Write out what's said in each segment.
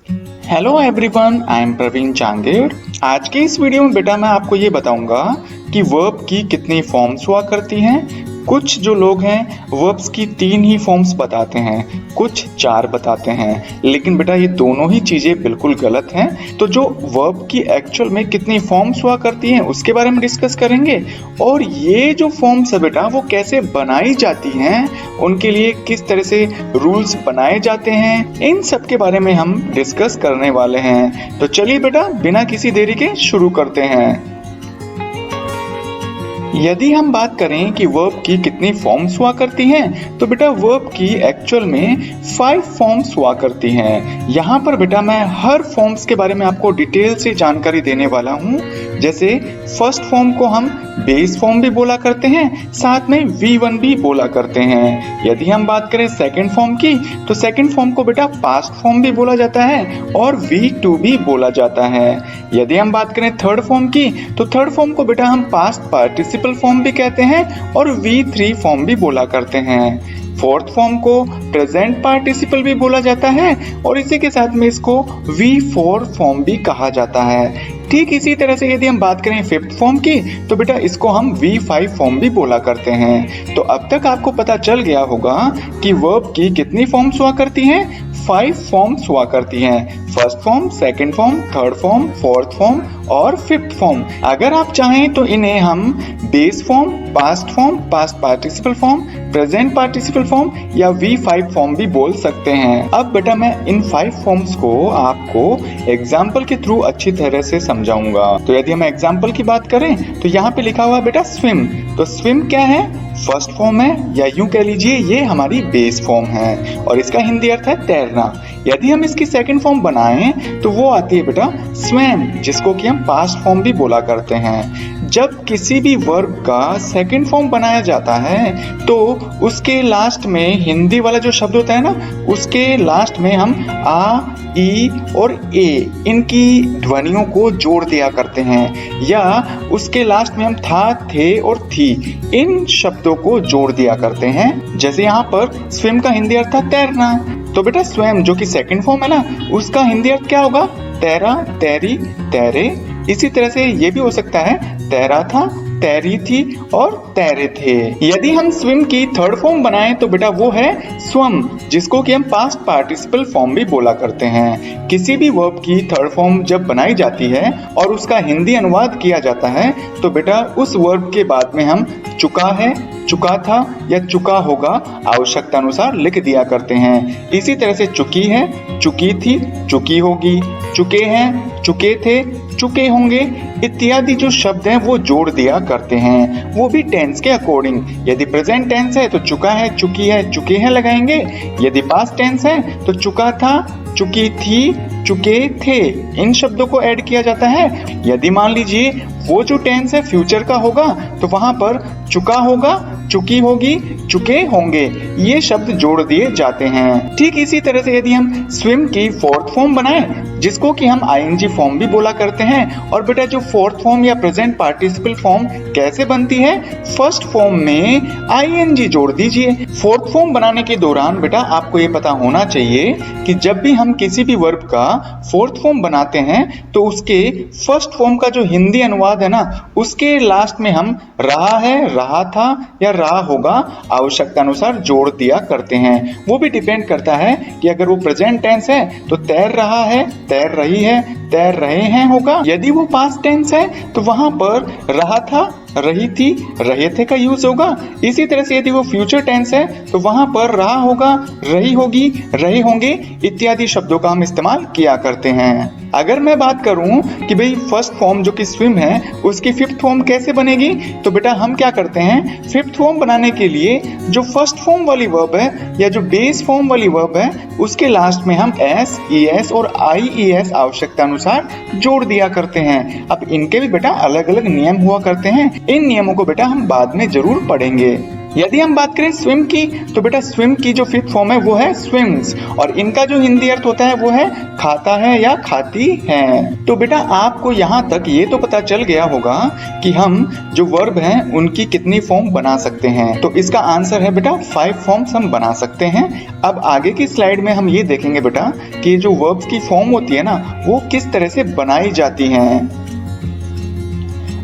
Hello everyone, I am Praveen Changer. आज के इस वीडियो में बेटा मैं आपको ये बताऊंगा कि वर्ब की कितनी फॉर्म्स हुआ करती हैं। कुछ जो लोग हैं वर्ब्स की 3 ही फॉर्म्स बताते हैं, कुछ 4 बताते हैं, लेकिन बेटा ये दोनों ही चीजें बिल्कुल गलत हैं। तो जो वर्ब की एक्चुअल में कितनी फॉर्म्स हुआ करती हैं उसके बारे में डिस्कस करेंगे, और ये जो फॉर्म्स है बेटा वो कैसे बनाई जाती हैं, उनके लिए किस तरह से रूल्स बनाए जाते हैं, इन सब के बारे में हम डिस्कस करने वाले हैं। तो चलिए बेटा बिना किसी देरी के शुरू करते हैं। यदि हम बात करें कि वर्ब की कितनी फॉर्म्स हुआ करती हैं, तो बेटा वर्ब की एक्चुअल में 5 फॉर्म्स हुआ करती हैं। यहाँ पर बेटा मैं हर फॉर्म्स के बारे में आपको डिटेल से जानकारी देने वाला हूँ। जैसे फर्स्ट फॉर्म को हम बेस फॉर्म भी बोला करते हैं, साथ में V1 भी बोला करते हैं। यदि हम बात करें सेकंड फॉर्म की, तो सेकंड फॉर्म को बेटा पास्ट फॉर्म भी बोला जाता है और V2 भी बोला जाता है। यदि हम बात करें थर्ड फॉर्म की, तो थर्ड फॉर्म को बेटा हम पास्ट पार्टिसिपल फॉर्म भी कहते हैं और V3 फॉर्म भी बोला करते हैं। फोर्थ फॉर्म को प्रेजेंट पार्टिसिपल भी बोला जाता है और इसी के साथ में इसको V4 फॉर्म भी कहा जाता है। ठीक इसी तरह से यदि हम बात करें फिफ्थ फॉर्म की, तो बेटा इसको हम V5 फॉर्म भी बोला करते हैं। तो अब तक आपको पता चल गया होगा कि वर्ब की कितनी फॉर्म्स हुआ करती हैं। 5 फॉर्म्स हुआ करती हैं। First form, second form, third form, fourth form और फिफ्थ फॉर्म। अगर आप चाहें तो इन्हें हम base form, past form, past participle form, present participle form या V5 फॉर्म भी बोल सकते हैं। अब बेटा मैं इन 5 फॉर्म्स को आपको एग्जाम्पल के थ्रू अच्छी तरह से समझाऊंगा। तो यदि हम एग्जाम्पल की बात करें, तो यहाँ पे लिखा हुआ बेटा स्विम। तो स्विम क्या है? फर्स्ट फॉर्म है, या यूं कह लीजिए ये हमारी बेस फॉर्म है और इसका हिंदी अर्थ है तैरना। यदि हम इसकी सेकंड फॉर्म बनाएं तो वो आती है बेटा स्वैम, जिसको कि हम पास्ट फॉर्म भी बोला करते हैं। जब किसी भी वर्ब का सेकंड फॉर्म बनाया जाता है तो उसके लास्ट में हिंदी वाला जो शब्द होता है ना, उसके लास्ट में हम आ, ई और ए इनकी ध्वनियों को जोड़ दिया करते हैं, या उसके लास्ट में हम था, थे और थी इन शब्दों को जोड़ दिया करते हैं। जैसे यहाँ पर स्विम का हिंदी अर्थ है तैरना, तो बेटा स्वयं जो कि सेकंड फॉर्म है ना, उसका हिंदी अर्थ क्या होगा? तैरा, तैरी, तैरे। इसी तरह से ये भी हो सकता है तैरा था, तैरी थी और तैरे थे। यदि हम स्विम की थर्ड फॉर्म बनाएं तो बेटा वो है स्वम, जिसको कि हम पास्ट पार्टिसिपल फॉर्म भी बोला करते हैं। किसी भी वर्ब की थर्ड फॉर्म जब बनाई जाती है और उसका हिंदी अनुवाद किया जाता है तो बेटा उस वर्ब के बाद में हम चुका है, चुका था या चुका होगा आवश्यकता अनुसार लिख दिया करते हैं। इसी तरह से चुकी है, चुकी थी, चुकी होगी, चुके हैं, चुके थे, चुके होंगे इत्यादि जो शब्द हैं वो जोड़ दिया करते हैं, वो भी टेंस के अकॉर्डिंग। यदि प्रेजेंट टेंस है तो चुका है, चुकी है, चुके हैं लगाएंगे। यदि पास्ट टेंस है तो चुका था, चुकी थी, चुके थे इन शब्दों को ऐड किया जाता है। यदि मान लीजिए वो जो टेंस है फ्यूचर का होगा तो वहां पर चुका होगा, चुकी होगी, चुके होंगे ये शब्द जोड़ दिए जाते हैं। ठीक इसी तरह से यदि हम स्विम की फोर्थ फॉर्म बनाएं, जिसको कि हम ING फॉर्म भी बोला करते हैं, और बेटा जो फोर्थ फॉर्म या प्रेजेंट पार्टिसिपल फॉर्म कैसे बनती है? फर्स्ट फॉर्म में ING जोड़ दीजिए। फोर्थ फॉर्म बनाने के दौरान बेटा आपको ये पता होना चाहिए कि जब भी हम किसी भी वर्ब का फोर्थ फॉर्म बनाते हैं तो उसके फर्स्ट फॉर्म का जो हिंदी अनुवाद है ना, उसके लास्ट में हम रहा है, रहा था या रहा होगा आवश्यकता अनुसार जोड़ दिया करते हैं। वो भी डिपेंड करता है कि अगर वो प्रेजेंट टेंस है तो तैर रहा है, तैर रही है, तैर रहे हैं होगा। यदि वो पास्ट टेंस है तो वहां पर रहा था, रही थी, रहे थे का यूज होगा। इसी तरह से यदि वो फ्यूचर टेंस है तो वहां पर रहा होगा, रही होगी, रहे होंगे इत्यादि शब्दों का हम इस्तेमाल किया करते हैं। अगर मैं बात करूं कि भाई फर्स्ट फॉर्म जो कि स्विम है उसकी फिफ्थ फॉर्म कैसे बनेगी, तो बेटा हम क्या करते हैं, फिफ्थ फॉर्म बनाने के लिए जो फर्स्ट फॉर्म वाली वर्ब है या जो बेस फॉर्म वाली वर्ब है उसके लास्ट में हम S, ES और IES आवश्यकता अनुसार जोड़ दिया करते हैं। अब इनके भी बेटा अलग अलग नियम हुआ करते हैं, इन नियमों को बेटा हम बाद में जरूर पढ़ेंगे। यदि हम बात करें स्विम की तो बेटा स्विम की जो फिफ्थ फॉर्म है वो है स्विम्स, और इनका जो हिंदी अर्थ होता है वो है खाता है या खाती है। तो बेटा आपको यहाँ तक ये तो पता चल गया होगा कि हम जो वर्ब हैं उनकी कितनी फॉर्म बना सकते हैं। तो इसका आंसर है बेटा 5 फॉर्म्स हम बना सकते हैं। अब आगे की स्लाइड में हम ये देखेंगे बेटा कि जो वर्ब्स की फॉर्म होती है ना वो किस तरह से बनाई जाती हैं।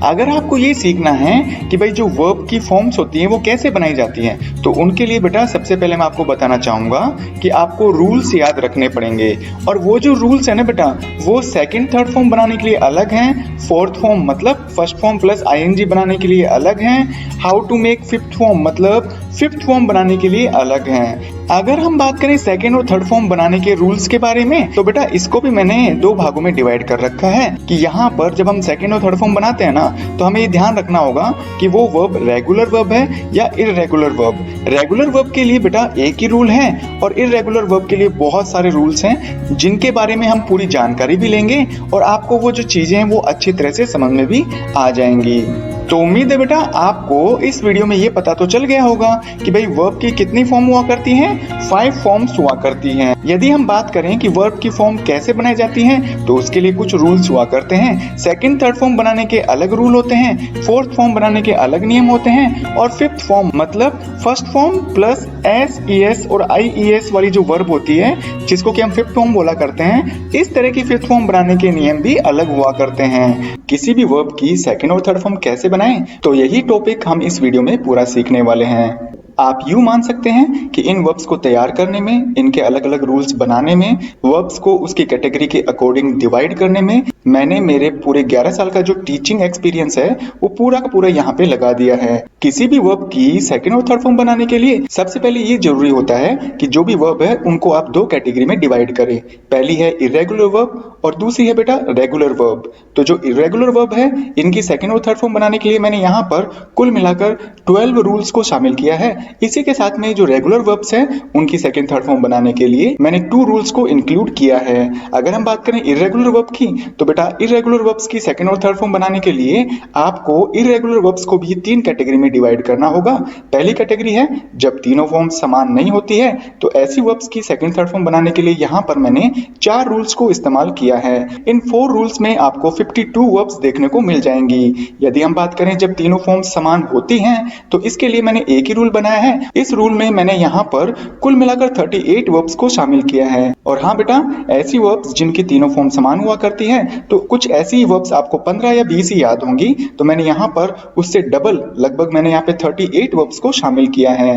अगर आपको ये सीखना है कि भाई जो वर्ब की फॉर्म्स होती हैं वो कैसे बनाई जाती हैं, तो उनके लिए बेटा सबसे पहले मैं आपको बताना चाहूंगा कि आपको रूल्स याद रखने पड़ेंगे। और वो जो रूल्स है ना बेटा वो सेकंड थर्ड फॉर्म बनाने के लिए अलग हैं, फोर्थ फॉर्म मतलब फर्स्ट फॉर्म प्लस आईएनजी बनाने के लिए अलग हैं, how to make fifth form मतलब फिफ्थ फॉर्म बनाने के लिए अलग हैं। अगर हम बात करें सेकेंड और थर्ड फॉर्म बनाने के रूल्स के बारे में तो बेटा इसको भी मैंने 2 भागों में डिवाइड कर रखा है कि यहाँ पर जब हम सेकेंड और थर्ड फॉर्म बनाते हैं ना तो हमें ये ध्यान रखना होगा कि वो वर्ब रेगुलर वर्ब है या इररेगुलर वर्ब। रेगुलर वर्ब के लिए बेटा एक ही रूल है और इररेगुलर वर्ब के लिए बहुत सारे रूल्स हैं जिनके बारे में हम पूरी जानकारी भी लेंगे और आपको वो जो चीजें हैं वो अच्छी तरह से समझ में भी आ जाएंगी। तो उम्मीद है बेटा आपको इस वीडियो में ये पता तो चल गया होगा कि भाई वर्ब की कितनी फॉर्म हुआ करती हैं, 5 फॉर्म्स हुआ करती हैं। यदि हम बात करें कि वर्ब की फॉर्म कैसे बनाई जाती हैं तो उसके लिए कुछ रूल्स हुआ करते हैं। सेकंड थर्ड फॉर्म बनाने के अलग रूल होते हैं, फोर्थ फॉर्म बनाने के अलग नियम होते हैं और फिफ्थ फॉर्म मतलब first form plus S E S और आई ई एस वाली जो वर्ब होती है जिसको कि हम फिफ्थ फॉर्म बोला करते हैं, इस तरह की फिफ्थ फॉर्म बनाने के नियम भी अलग हुआ करते हैं। किसी भी वर्ब की सेकंड और थर्ड फॉर्म कैसे बनाएं तो यही टॉपिक हम इस वीडियो में पूरा सीखने वाले हैं। आप यूं मान सकते हैं कि इन वर्ब्स को तैयार करने में, इनके अलग अलग रूल्स बनाने में, वर्ब्स को उसकी कैटेगरी के अकॉर्डिंग डिवाइड करने में मैंने मेरे पूरे 11 साल का जो टीचिंग एक्सपीरियंस है वो पूरा का पूरा यहाँ पे लगा दिया है। किसी भी वर्ब की सेकंड और थर्ड फॉर्म बनाने के लिए सबसे पहले ये जरूरी होता है कि जो भी वर्ब है उनको आप 2 कैटेगरी में डिवाइड करें। पहली है इर्रेगुलर वर्ब और दूसरी है बेटा रेगुलर वर्ब। तो जो इर्रेगुलर वर्ब है इनकी सेकंड और थर्ड फॉर्म बनाने के लिए मैंने यहाँ पर कुल मिलाकर 12 रूल्स को शामिल किया है। इसी के साथ में जो रेगुलर वर्ब्स है उनकी सेकंड थर्ड फॉर्म बनाने के लिए मैंने 2 रूल्स को इंक्लूड किया है। अगर हम बात करें इर्रेगुलर वर्ब की तो बेटा इर्रेगुलर वर्ब्स की सेकंड और थर्ड फॉर्म बनाने के लिए आपको इर्रेगुलर वर्ब्स को भी 3 कैटेगरी में डिवाइड करना होगा। पहली कैटेगरी है जब तीनों फॉर्म समान नहीं होती है, तो ऐसी वर्ब्स की सेकंड थर्ड फॉर्म बनाने के लिए यहाँ पर मैंने 4 रूल्स को इस्तेमाल किया है। इन 4 रूल्स में आपको 52 वर्ब्स देखने को मिल जाएंगी। यदि हम बात करें जब तीनों फॉर्म्स समान होती हैं तो इसके लिए मैंने एक ही रूल बनाया है। इस रूल में मैंने यहाँ पर कुल मिलाकर 38 वर्ब्स को शामिल किया है। और हाँ बेटा ऐसी वर्ब्स जिनकी तीनों फॉर्म समान हुआ करती है तो कुछ ऐसी वर्ब्स आपको 15 या 20 ही याद होंगी, तो मैंने यहाँ पर उससे डबल लगभग मैंने यहाँ पे 38 वर्ब्स को शामिल किया है।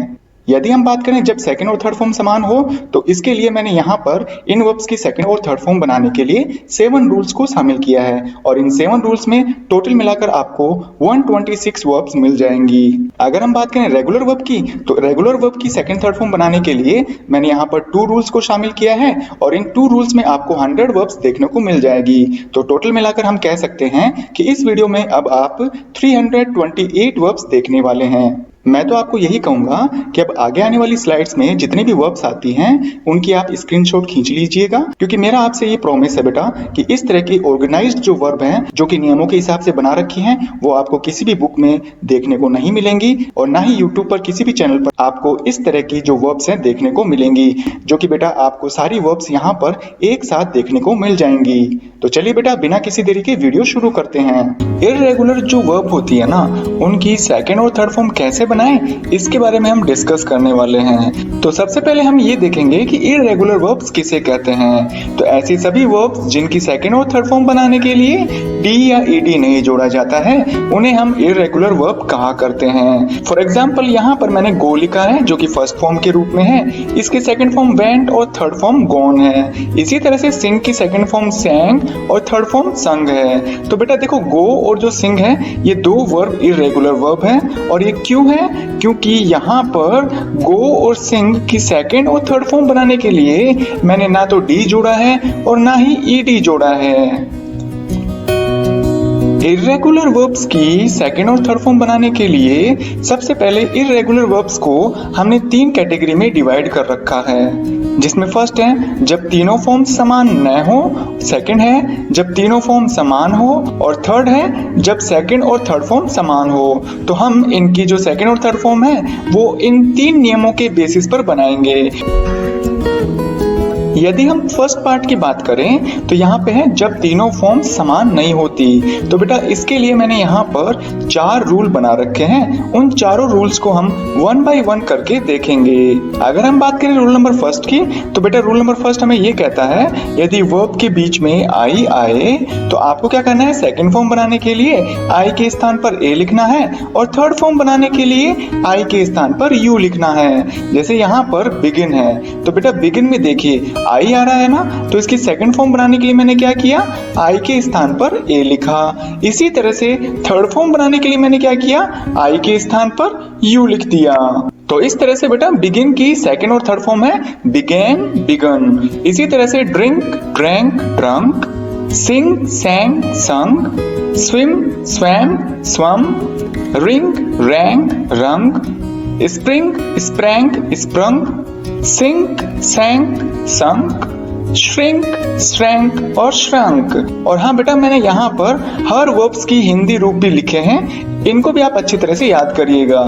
यदि हम बात करें जब सेकंड और थर्ड फॉर्म समान हो तो इसके लिए मैंने यहाँ पर इन वर्ब्स की सेकंड और थर्ड फॉर्म बनाने के लिए 7 रूल्स को शामिल किया है और इन 7 रूल्स में टोटल मिलाकर आपको 126 वर्ब्स मिल जाएंगी। अगर हम बात करें रेगुलर वर्ब की तो रेगुलर वर्ब की सेकंड थर्ड फॉर्म बनाने के लिए मैंने यहाँ पर 2 रूल्स को शामिल किया है और इन 2 रूल्स में आपको 100 वर्ब्स देखने को मिल जाएगी। तो टोटल मिलाकर हम कह सकते हैं कि इस वीडियो में अब आप 328 वर्ब्स देखने वाले हैं। मैं तो आपको यही कहूंगा कि अब आगे आने वाली स्लाइड्स में जितनी भी वर्ब्स आती हैं उनकी आप स्क्रीनशॉट खींच लीजिएगा, क्योंकि मेरा आपसे ये प्रॉमिस है बेटा कि इस तरह की ऑर्गेनाइज्ड जो वर्ब हैं जो कि नियमों के हिसाब से बना रखी हैं वो आपको किसी भी बुक में देखने को नहीं मिलेंगी और ना ही यूट्यूब पर किसी भी चैनल पर आपको इस तरह की जो वर्ब्स हैं देखने को मिलेंगी, जो कि बेटा आपको सारी वर्ब्स यहाँ पर एक साथ देखने को मिल जाएंगी। तो चलिए बेटा बिना किसी देरी के वीडियो शुरू करते हैं। इर्रेगुलर जो वर्ब होती है ना उनकी सेकंड और थर्ड फॉर्म कैसे बनाएं इसके बारे में हम डिस्कस करने वाले हैं। तो सबसे पहले हम ये देखेंगे कि इर्रेगुलर वर्ब्स किसे कहते हैं। तो ऐसी सभी वर्ब्स जिनकी सेकंड और थर्ड फॉर्म बनाने के लिए डी या ईडी नहीं जोड़ा जाता है उन्हें हम इर्रेगुलर वर्ब कहा करते हैं। फॉर एग्जाम्पल यहाँ पर मैंने गो लिखा है जो कि फर्स्ट फॉर्म के रूप में है, इसके सेकंड फॉर्म वेंट और थर्ड फॉर्म गॉन है। इसी तरह से सिंग की सेकंड फॉर्म सैंग और थर्ड फॉर्म संग है। तो बेटा देखो गो और जो सिंग है ये 2 वर्ब इर्रेगुलर वर्ब है और ये क्यों है, क्योंकि यहाँ पर गो और सिंग की सेकंड और थर्ड फॉर्म बनाने के लिए मैंने ना तो डी जोड़ा है और ना ही ईडी जोड़ा है। इर्रेगुलर वर्ब्स की सेकंड और थर्ड फॉर्म बनाने के लिए सबसे पहले इर्रेगुलर वर्ब्स को हमने 3 कैटेगरी में डिवाइड कर रखा है। जिसमें फर्स्ट है जब तीनों फॉर्म समान न हो, सेकंड है जब तीनों फॉर्म समान हो, और थर्ड है जब सेकंड और थर्ड फॉर्म समान हो। तो हम इनकी जो सेकंड और थर्ड फॉर्म है वो इन 3 नियमों के बेसिस पर बनाएंगे। यदि हम फर्स्ट पार्ट की बात करें तो यहाँ पे है जब तीनों फॉर्म समान नहीं होती। तो बेटा इसके लिए मैंने यहाँ पर 4 रूल बना रखे हैं। उन चारों रूल्स को हम 1 बाय 1 करके देखेंगे। अगर हम बात करें रूल नंबर फर्स्ट की तो बेटा रूल नंबर फर्स्ट हमें ये कहता है यदि वर्ब के बीच में आई आए तो आपको क्या करना है, सेकंड फॉर्म बनाने के लिए आई के स्थान पर ए लिखना है और थर्ड फॉर्म बनाने के लिए आई के स्थान पर यू लिखना है। जैसे यहाँ पर बिगिन है तो बेटा बिगिन में देखिए आई आ रहा है ना, तो इसकी सेकंड फॉर्म बनाने के लिए मैंने क्या किया, आई के स्थान पर ए लिखा। इसी तरह से थर्ड फॉर्म बनाने के लिए मैंने क्या किया, आई के स्थान पर यू लिख दिया। तो इस तरह से बेटा बिगिन की सेकंड और थर्ड फॉर्म है बिगेन बिगन। इसी तरह से ड्रिंक ड्रैंक ड्रंक, सिंग सैंग संग, स्विम स्वैम स्वम, रिंग रैंग रंग, स्प्रिंग स्प्रैंग स्प्रंग, सिंक सैंक संक, श्रिंक श्रैंक और श्रंक। और हाँ बेटा मैंने यहाँ पर हर वर्ब्स की हिंदी रूप भी लिखे हैं, इनको भी आप अच्छी तरह से याद करिएगा।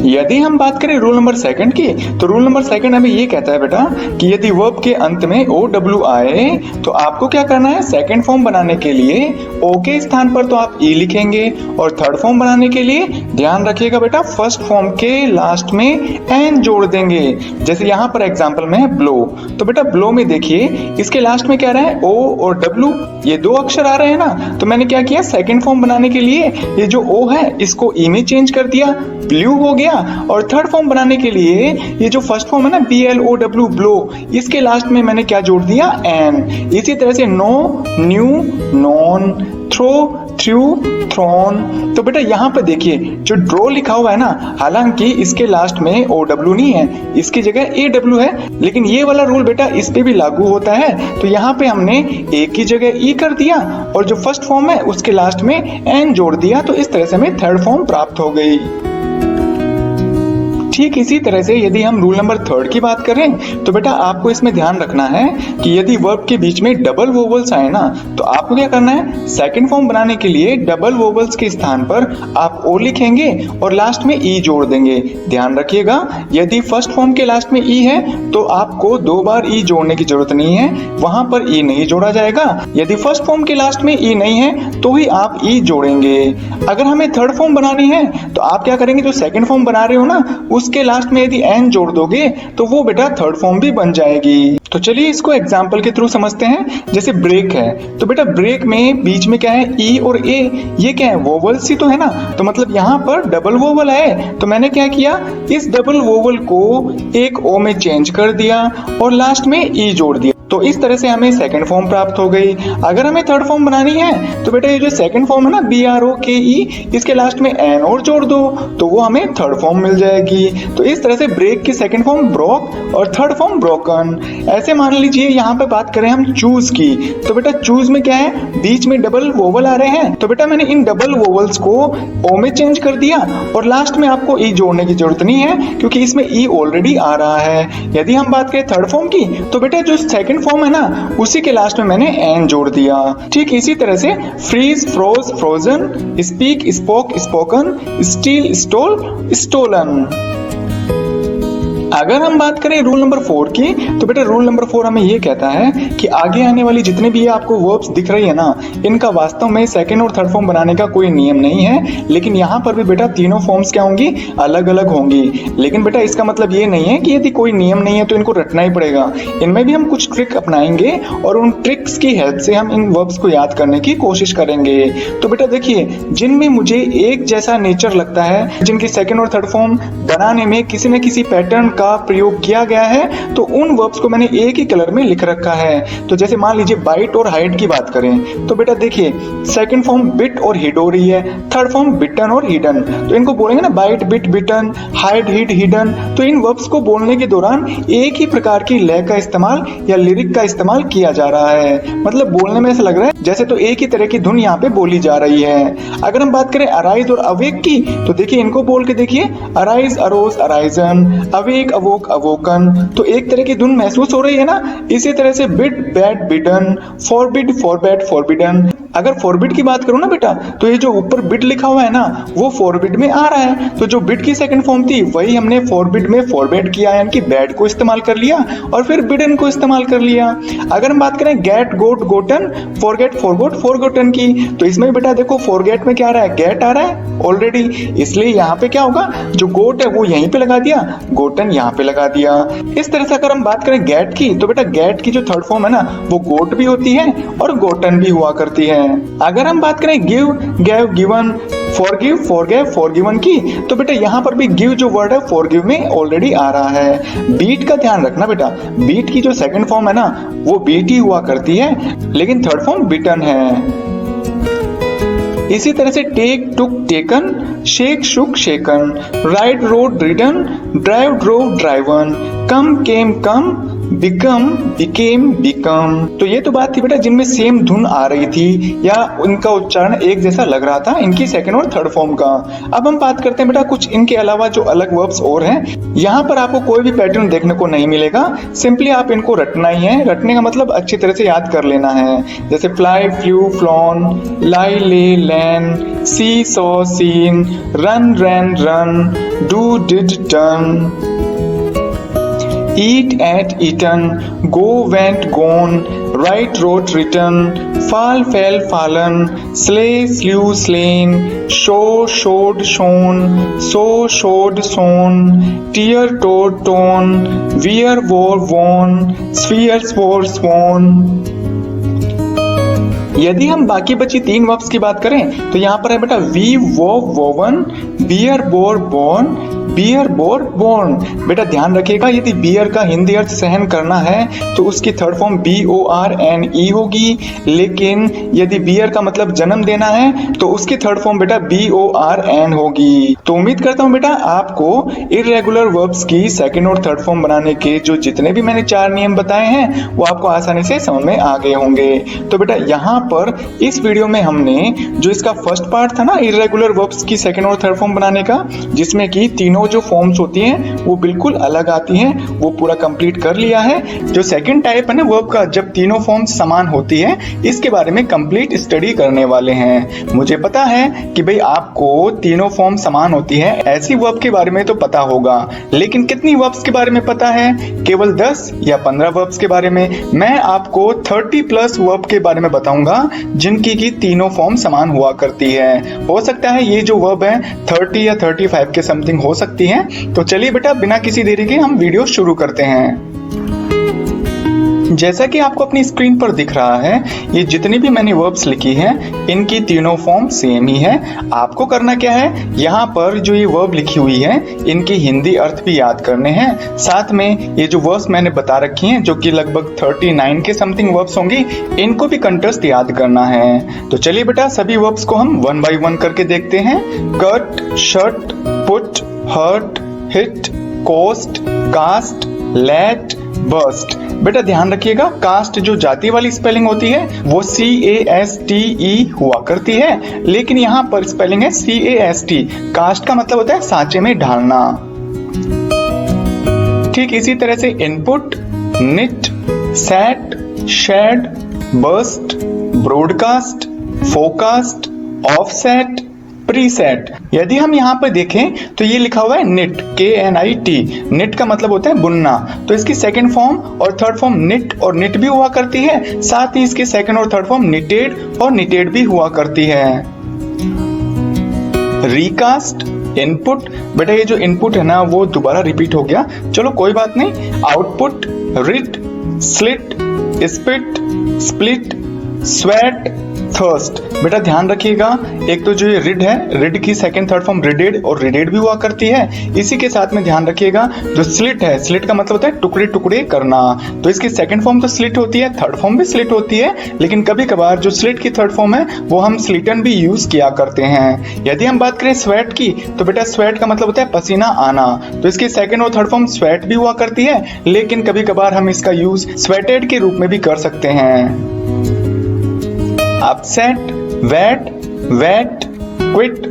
यदि हम बात करें रूल नंबर सेकंड की तो रूल नंबर सेकंड हमें ये कहता है बेटा कि यदि वर्ब के अंत में ओ डब्ल्यू आए तो आपको क्या करना है, सेकंड फॉर्म बनाने के लिए ओ के स्थान पर तो आप ई लिखेंगे और थर्ड फॉर्म बनाने के लिए ध्यान रखिएगा बेटा फर्स्ट फॉर्म के लास्ट में एन जोड़ देंगे। जैसे यहाँ पर एग्जाम्पल में है ब्लो, तो बेटा ब्लो में देखिए इसके लास्ट में क्या रहा है, ओ और डब्ल्यू, ये 2 अक्षर आ रहे हैं ना, तो मैंने क्या किया, सेकंड फॉर्म बनाने के लिए ये जो ओ है इसको ई में चेंज कर दिया, ब्लू हो गया। और थर्ड फॉर्म बनाने के लिए ये जो फर्स्ट फॉर्म है ना BLOW ब्लो, इसके लास्ट में मैंने क्या जोड़ दिया, एन। इसी तरह से know knew known, throw threw thrown. तो बेटा यहाँ पे देखिए जो ड्रो लिखा हुआ है ना, हालांकि इसके लास्ट में OW नहीं है, इसकी जगह AW है, लेकिन ये वाला रूल बेटा इस पे भी लागू होता है। तो यहाँ पे हमने ए की जगह ई कर दिया और जो फर्स्ट फॉर्म है उसके लास्ट में एन जोड़ दिया, तो इस तरह से हमें थर्ड फॉर्म प्राप्त हो गई। ठीक इसी तरह से यदि हम रूल नंबर थर्ड की बात करें तो बेटा आपको इसमें ध्यान रखना है कि यदि वर्ब के बीच में डबल वोवल्स आए ना, तो आपको क्या करना है, सेकंड फॉर्म बनाने के लिए डबल वोवल्स के स्थान पर आप ओ लिखेंगे और लास्ट में ई जोड़ देंगे। ध्यान रखिएगा यदि फर्स्ट फॉर्म के लास्ट में ई है तो आपको 2 बार ई जोड़ने की जरूरत नहीं है, वहां पर ई नहीं जोड़ा जाएगा। यदि फर्स्ट फॉर्म के लास्ट में ई नहीं है तो ही आप ई जोड़ेंगे। अगर हमें थर्ड फॉर्म बनानी है तो आप क्या करेंगे, जो सेकंड फॉर्म बना रहे हो ना उसके लास्ट में यदि एन जोड़ दोगे तो वो बेटा थर्ड फॉर्म भी बन जाएगी। तो चलिए इसको एग्जांपल के थ्रू समझते हैं। जैसे ब्रेक है तो बेटा ब्रेक में बीच में क्या है, ई और ए, ये क्या है, वोवल्स ही तो है ना, तो मतलब यहाँ पर डबल वोवल है। तो मैंने क्या किया, इस डबल वोवल को एक ओ में चेंज कर दिया और लास्ट में ई जोड़ दिया, तो इस तरह से हमें सेकंड फॉर्म प्राप्त हो गई। अगर हमें थर्ड फॉर्म बनानी है तो बेटा ये जो सेकंड फॉर्म है ना BROKE, इसके लास्ट में एन और जोड़ दो तो वो हमें थर्ड फॉर्म मिल जाएगी। तो इस तरह से ब्रेक की सेकंड फॉर्म ब्रोक और थर्ड फॉर्म ब्रोकन। ऐसे मान लीजिए यहाँ पे बात करें हम चूज की, तो बेटा चूज में क्या है, बीच में डबल वोवल आ रहे हैं, तो बेटा मैंने इन डबल वोवल्स को ओ में चेंज कर दिया और लास्ट में आपको ई जोड़ने की जरूरत नहीं है क्योंकि इसमें ई ऑलरेडी आ रहा है। यदि हम बात करें थर्ड फॉर्म की तो बेटा जो सेकंड फॉर्म है ना उसी के लास्ट में मैंने एन जोड़ दिया। ठीक इसी तरह से freeze froze frozen, speak spoke spoken, steal stole stolen. अगर हम बात करें रूल नंबर 4 की तो बेटा रूल नंबर 4 हमें ये कहता है कि आगे आने वाली जितने भी आपको वर्ब्स दिख रही है ना, इनका वास्तव में सेकंड और थर्ड फॉर्म बनाने का कोई नियम नहीं है, लेकिन यहाँ पर भी बेटा तीनों फॉर्म्स क्या होंगी, अलग अलग होंगी। लेकिन बेटा इसका मतलब ये नहीं है कि यदि कोई नियम नहीं है तो इनको रटना ही पड़ेगा। इनमें भी हम कुछ ट्रिक अपनाएंगे और उन ट्रिक्स की हेल्प से हम इन वर्ब्स को याद करने की कोशिश करेंगे। तो बेटा देखिए जिनमें मुझे एक जैसा नेचर लगता है, जिनकी सेकंड और थर्ड फॉर्म बनाने में किसी न किसी पैटर्न का प्रयोग किया गया है, तो उन वर्ब्स को मैंने एक ही कलर में लिख रखा है। तो जैसे मान लीजिए बाइट और हाइड की बात करें तो बेटा देखिए सेकंड फॉर्म बिट और हिड हो रही है, थर्ड फॉर्म बिटन और हिडन, तो इनको बोलेंगे ना बाइट बिट बिटन, हाइड हिड हिडन। तो इन वर्ब्स को बोलने के दौरान एक ही प्रकार की लय का इस्तेमाल या लिरिक का इस्तेमाल किया जा रहा है, मतलब बोलने में ऐसा लग रहा है जैसे तो एक ही तरह की धुन यहाँ पे बोली जा रही है। अगर हम बात करें अराइज और अवेक की तो देखिए इनको बोल के देखिए, अराइज अरोज अराइजन, अवेक वेक अवोक अवोकन, तो एक तरह की धुन महसूस हो रही है ना। इसी तरह से bit bad bidden, forbid forbad forbidden. अगर फॉरबिड की बात करूं ना बेटा, तो ये जो ऊपर बिट लिखा हुआ है ना, वो फॉरबिड में आ रहा है। तो जो बिट की सेकंड फॉर्म थी वही हमने फॉरबिड में फॉरबैड किया, यानी कि बैड को इस्तेमाल कर लिया और फिर बिडन को इस्तेमाल कर लिया। अगर हम बात करें गेट गोट गोटन, फॉरगेट फॉरगोट फॉरगोटन की, तो इसमें बेटा देखो फॉरगेट में क्या आ रहा है, गेट आ रहा है ऑलरेडी, इसलिए यहाँ पे क्या होगा, जो गोट है वो यहीं पे लगा दिया, गोटन यहाँ पे लगा दिया। इस तरह से अगर हम बात करें गेट की, तो बेटा गेट की जो थर्ड फॉर्म है ना, वो गोट भी होती है और गोटन भी हुआ करती है। अगर हम बात करें give gave given, forgive forgave forgiven की, तो बेटा यहाँ पर भी गिव जो वर्ड है फॉरगिव में ऑलरेडी आ रहा है। बीट का ध्यान रखना बेटा, बीट की जो सेकंड फॉर्म है ना, वो बीट ही हुआ करती है, लेकिन थर्ड फॉर्म बिटन है। इसी तरह से take took taken, shake shook shaken, ride rode ridden, drive drove driven, come came come, become became become. तो ये तो बात थी बेटा जिनमें सेम धुन आ रही थी या उनका उच्चारण एक जैसा लग रहा था, इनकी सेकंड और थर्ड फॉर्म का। अब हम बात करते हैं बेटा कुछ इनके अलावा जो अलग वर्ब्स और हैं। यहाँ पर आपको कोई भी पैटर्न देखने को नहीं मिलेगा, सिंपली आप इनको रटना ही है। रटने का मतलब अच्छी तरह से याद कर लेना है। जैसे fly flu flown, lie lay lain, see saw seen, run ran run, do did done, eat ate eaten, go went gone, write wrote written, fall fell fallen, slay slew slain, show showed shown, sow showed sown, tear told torn, wear wore worn, sphere swore sworn। यदि हम बाकी बची तीन verbs की बात करें, तो यहाँ पर है बेटा weave wove woven, bear bore borne, bear bore borne. बेटा ध्यान रखिएगा, यदि बियर का हिंदी अर्थ सहन करना है तो उसकी थर्ड फॉर्म BORNE होगी, लेकिन यदि बियर का मतलब जन्म देना है तो उसकी थर्ड फॉर्म बेटा BORN होगी। तो उम्मीद करता हूँ बेटा आपको इर्रेगुलर वर्ब्स की सेकंड और थर्ड फॉर्म बनाने के जो जितने भी मैंने 4 नियम बताए हैं वो आपको आसानी से समझ में आ गए होंगे। तो बेटा यहाँ पर इस वीडियो में हमने जो इसका फर्स्ट पार्ट था ना इर्रेगुलर वर्ब्स की सेकंड और थर्ड फॉर्म बनाने का, जिसमें कि तीनों जो फॉर्म्स होती हैं वो बिल्कुल अलग आती हैं, वो पूरा कंप्लीट कर लिया है। जो सेकंड टाइप है ना वर्ब का, जब तीनों फॉर्म्स समान होती है, इसके बारे में कंप्लीट स्टडी करने वाले हैं। मुझे पता है कि भाई आपको तीनों फॉर्म समान होती है ऐसी वर्ब के बारे में तो पता होगा, लेकिन कितनी वर्ब्स के बारे में पता है? केवल 10 या 15 वर्ब्स के बारे में। मैं आपको 30+ वर्ब के बारे में बताऊंगा जिनकी की तीनों फॉर्म समान हुआ करती है। हो सकता है ये जो वर्ब है 30 या 35 के समथिंग हो सकती है। तो चलिए बेटा बिना किसी देरी के हम वीडियो शुरू करते हैं। जैसा कि आपको अपनी स्क्रीन पर दिख रहा है, ये जितनी भी मैंने वर्ब्स लिखी हैं इनकी तीनों फॉर्म सेम ही है। आपको करना क्या है, यहाँ पर जो ये वर्ब लिखी हुई है इनकी हिंदी अर्थ भी याद करने हैं। साथ में ये जो वर्ब्स मैंने बता रखी हैं जो कि लगभग 39 के समथिंग वर्ब्स होंगी, इनको भी कंठस्थ याद करना है। तो चलिए बेटा सभी वर्ब्स को हम 1 बाय 1 करके देखते हैं। Cut, shut, put, hurt, hit, cost, cast, let, burst. बेटा ध्यान रखिएगा, कास्ट जो जाति वाली स्पेलिंग होती है वो CASTE हुआ करती है, लेकिन यहाँ पर स्पेलिंग है CAST। कास्ट का मतलब होता है सांचे में ढालना। ठीक इसी तरह से input, knit, set, shed, burst, broadcast, forecast, offset, preset. यदि हम यहाँ पर देखें तो ये लिखा हुआ है निट, KNIT। निट का मतलब होता है बुनना, तो इसकी सेकंड फॉर्म और थर्ड फॉर्म निट और निट भी हुआ करती है। साथ ही इसकी सेकंड और थर्ड फॉर्म निटेड और निटेड भी हुआ करती है। Recast, input. बेटा ये जो इनपुट है ना वो दोबारा रिपीट हो गया, चलो कोई बात नहीं। Output, rid, slit, spit, split, sweat, thrust. बेटा ध्यान रखिएगा, एक तो जो ये रिड है, रिड की सेकंड थर्ड फॉर्म रिडेड और रिडेड भी हुआ करती है। इसी के साथ में ध्यान रखिएगा जो स्लिट है, स्लिट का मतलब होता है टुकड़े टुकड़े करना, तो इसकी सेकंड फॉर्म तो स्लिट होती है, थर्ड फॉर्म भी स्लिट होती है, लेकिन कभी कभार जो स्लिट की थर्ड फॉर्म है वो हम स्लिटन भी यूज किया करते हैं। यदि हम बात करें स्वेट की, तो बेटा स्वेट का मतलब होता है पसीना आना, तो इसकी सेकंड और थर्ड फॉर्म स्वेट भी हुआ करती है, लेकिन कभी कभार हम इसका यूज स्वेटेड के रूप में भी कर सकते हैं। Upset, wet, wet, quit,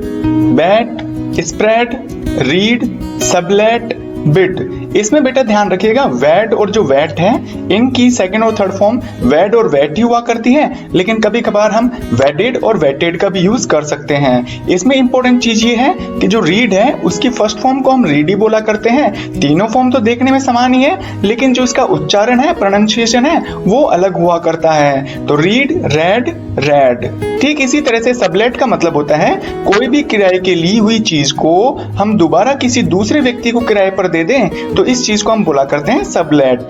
bet, spread, read, sublet, bit. इसमें बेटा ध्यान रखिएगा वैड और जो वैट है इनकी सेकंड और थर्ड फॉर्म वैड और वैटी हुआ करती है, लेकिन कभी कभार हम वेडेड और वेटेड का भी यूज कर सकते हैं। इसमें इंपॉर्टेंट चीज ये है कि जो रीड है उसकी फर्स्ट फॉर्म को हम रीडी बोला करते हैं। तीनों फॉर्म तो देखने में समान ही है, लेकिन जो इसका उच्चारण है, प्रोनाउंसिएशन है, वो अलग हुआ करता है। तो रीड, रेड, रेड। ठीक इसी तरह से सबलेट का मतलब होता है कोई भी किराए के ली हुई चीज को हम दोबारा किसी दूसरे व्यक्ति को किराए पर दे दें तो इस चीज को हम बोला करते हैं सबलेट।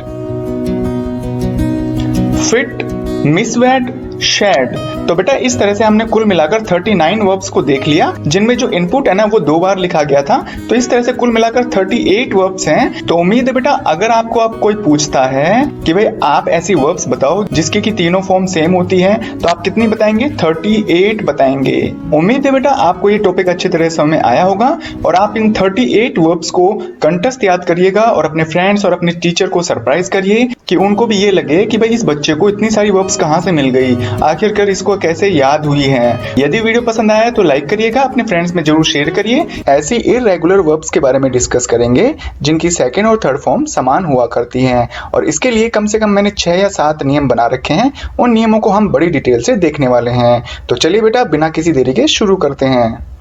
Fit, मिसवेड, shade. तो बेटा इस तरह से हमने कुल मिलाकर 39 वर्ब्स को देख लिया, जिनमें जो इनपुट है ना वो 2 बार लिखा गया था। तो इस तरह से कुल मिलाकर 38 वर्ब्स हैं। तो उम्मीद है बेटा अगर आपको अब कोई पूछता है कि भाई आप ऐसी वर्ब्स बताओ जिसकी की तीनों फॉर्म सेम होती है, तो आप कितनी बताएंगे? 38 बताएंगे। उम्मीद है बेटा आपको ये टॉपिक अच्छी तरह समझ में आया होगा और आप इन 38 वर्ब्स को कंठस्थ याद करिएगा और अपने फ्रेंड्स और अपने टीचर को सरप्राइज करिए कि उनको भी ये लगे कि भाई इस बच्चे को इतनी सारी वर्ब्स कहाँ से मिल गई, आखिरकार इसको कैसे याद हुई है। यदि वीडियो पसंद आया तो लाइक करिएगा, अपने फ्रेंड्स में जरूर शेयर करिए। ऐसी इररेगुलर वर्ब्स के बारे में डिस्कस करेंगे जिनकी सेकंड और थर्ड फॉर्म समान हुआ करती हैं, और इसके लिए कम से कम मैंने 6 या 7 नियम बना रखे हैं। उन नियमों को हम बड़ी डिटेल से देखने वाले हैं। तो चलिए बेटा बिना किसी देरी के शुरू करते हैं।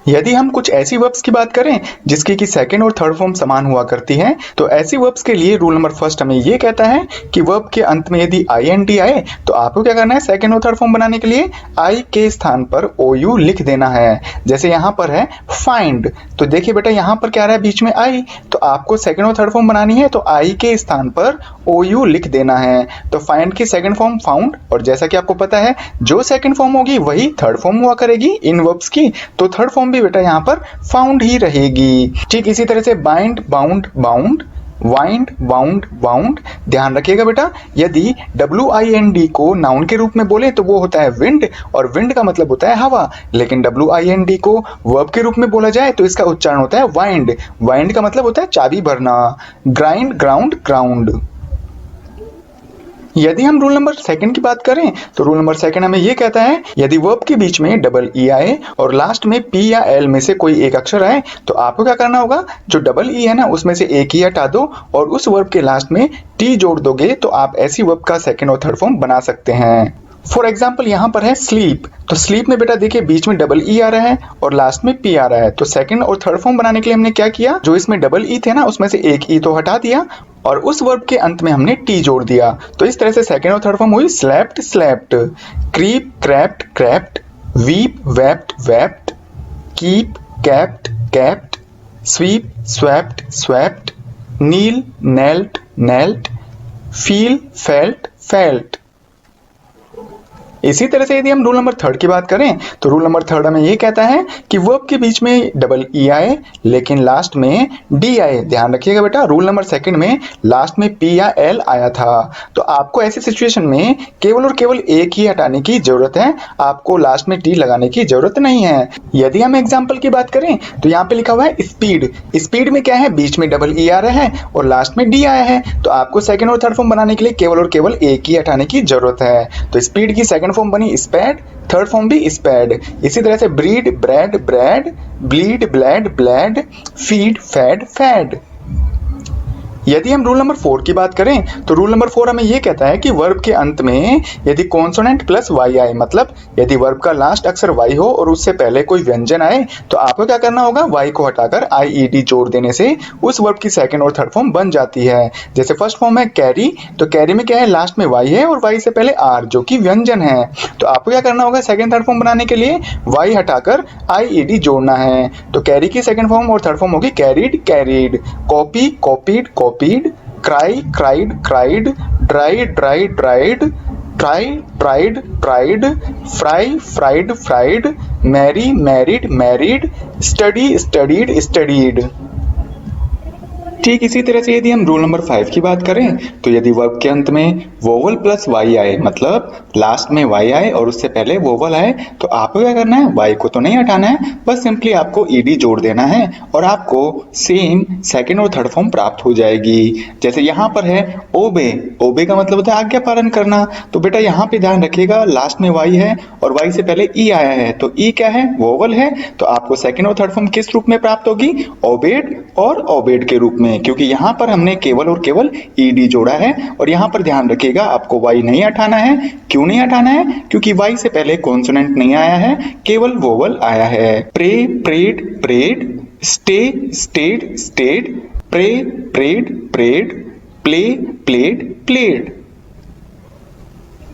यदि हम कुछ ऐसी वर्ब्स की बात करें जिसकी की सेकंड और थर्ड फॉर्म समान हुआ करती है, तो ऐसी वर्ब्स के लिए रूल नंबर फर्स्ट हमें ये कहता है कि वर्ब के अंत में यदि INT आए तो आपको क्या करना है? सेकंड और थर्ड फॉर्म बनाने के लिए आई के स्थान पर OU लिख देना है। जैसे यहाँ पर है फाइंड, तो देखिए बेटा यहाँ पर क्या रहा है बीच में आई, तो आपको सेकंड और थर्ड फॉर्म बनानी है तो आई के स्थान पर OU लिख देना है। तो फाइंड की सेकंड फॉर्म फाउंड, और जैसा कि आपको पता है जो सेकंड फॉर्म होगी वही थर्ड फॉर्म हुआ करेगी इन वर्ब्स की, तो थर्ड फॉर्म बेटा यहाँ पर फाउंड ही रहेगी। ठीक इसी तरह से bind, bound, bound, wind, bound, bound. ध्यान रखिएगा बेटा यदि WIND को नाउन के रूप में बोले तो वो होता है विंड, और विंड का मतलब होता है हवा, लेकिन WIND को वर्ब के रूप में बोला जाए तो इसका उच्चारण होता है वाइंड। वाइंड का मतलब होता है चाबी भरना। Grind, ground, ground. यदि हम रूल नंबर सेकंड की बात करें तो रूल नंबर सेकंड हमें ये कहता है यदि वर्ब के बीच में डबल ई आए और लास्ट में P या L में से कोई एक अक्षर आए तो आपको क्या करना होगा? जो डबल ई है ना उसमें से एक ही हटा दो और उस वर्ब के लास्ट में T जोड़ दोगे तो आप ऐसी वर्ब का सेकंड और थर्ड फॉर्म बना सकते हैं। फॉर एग्जाम्पल यहाँ पर है स्लीप, तो स्लीप में बेटा देखिए बीच में डबल ई आ रहा है और लास्ट में P आ रहा है, तो सेकंड और थर्ड फॉर्म बनाने के लिए हमने क्या किया? जो इसमें डबल ई थे ना उसमें से एक ई तो हटा दिया और उस वर्ब के अंत में हमने T जोड़ दिया। तो इस तरह से सेकंड और थर्ड फॉर्म हुई slept, slept, creep, crept, crept, weep, wept, wept, keep, kept, kept, sweep, swept, swept, kneel, knelt, knelt, feel, felt, felt. इसी तरह से यदि हम रूल नंबर थर्ड की बात करें तो रूल नंबर थर्ड हमें ये कहता है कि वर्ब के बीच में डबल ई आए लेकिन लास्ट में डी आए। ध्यान रखिएगा बेटा रूल नंबर सेकंड में लास्ट में P या L आया था, तो आपको ऐसी सिचुएशन में केवल और केवल एक ही हटाने की जरूरत है, आपको लास्ट में T लगाने की जरूरत नहीं है। यदि हम एग्जाम्पल की बात करें तो यहाँ पे लिखा हुआ है स्पीड। स्पीड में क्या है? बीच में डबल ई आ रहा है और लास्ट में डी आया है, तो आपको सेकंड और थर्ड फॉर्म बनाने के लिए केवल और केवल एक ही हटाने की जरूरत है। तो स्पीड की सेकंड फॉर्म बनी स्पैड, थर्ड फॉर्म भी स्पैड। इसी तरह से breed, bred, bred, bleed, bled, bled, feed, fed, fed. यदि हम रूल नंबर 4 की बात करें तो रूल नंबर 4 हमें यह कहता है कि वर्ब के अंत में यदि कॉन्सोनेंट प्लस वाई आए, मतलब यदि वर्ब का लास्ट अक्षर वाई हो और उससे पहले कोई व्यंजन आए तो आपको क्या करना होगा? वाई को हटाकर IED जोड़ देने से उस वर्ब की सेकंड और थर्ड फॉर्म बन जाती है। जैसे फर्स्ट फॉर्म है कैरी, तो कैरी में क्या है? लास्ट में वाई है और वाई से पहले आर जो कि व्यंजन है, तो आपको क्या करना होगा? सेकंड थर्ड फॉर्म बनाने के लिए वाई हटाकर IED जोड़ना है। तो कैरी की सेकंड फॉर्म और थर्ड फॉर्म होगी carried, carried, copy, copied, copied, cry, cried, cried, dry, dry, dried, try, tried, tried, fry, fried, fried, marry, married, married, study, studied, studied. ठीक इसी तरह से यदि हम रूल नंबर 5 की बात करें तो यदि वर्ब के अंत में वोवल प्लस वाई आए, मतलब लास्ट में वाई आए और उससे पहले वोवल आए, तो आपको क्या करना है, वाई को तो नहीं हटाना है, बस सिंपली आपको ईडी जोड़ देना है और आपको सेम सेकंड और थर्ड फॉर्म प्राप्त हो जाएगी। जैसे यहाँ पर है ओबे, ओबे का मतलब होता है आज्ञा पालन करना। तो बेटा यहाँ पे ध्यान रखिएगा, लास्ट में वाई है और वाई से पहले ई आया है, तो ई क्या है, वोवल है, तो आपको सेकंड और थर्ड फॉर्म किस रूप में प्राप्त होगी, ओबेड और ओबेड के रूप में, क्योंकि यहाँ पर हमने केवल और केवल ईडी जोड़ा है। और यहाँ पर ध्यान रखिएगा आपको वाई नहीं हटाना है। क्यों नहीं हटाना है, क्योंकि वाई से पहले कॉन्सोनेंट नहीं आया है, केवल वोवल आया है। Pray, prayed, prayed, stay, stayed, stayed, pray, prayed, prayed, play, played, played.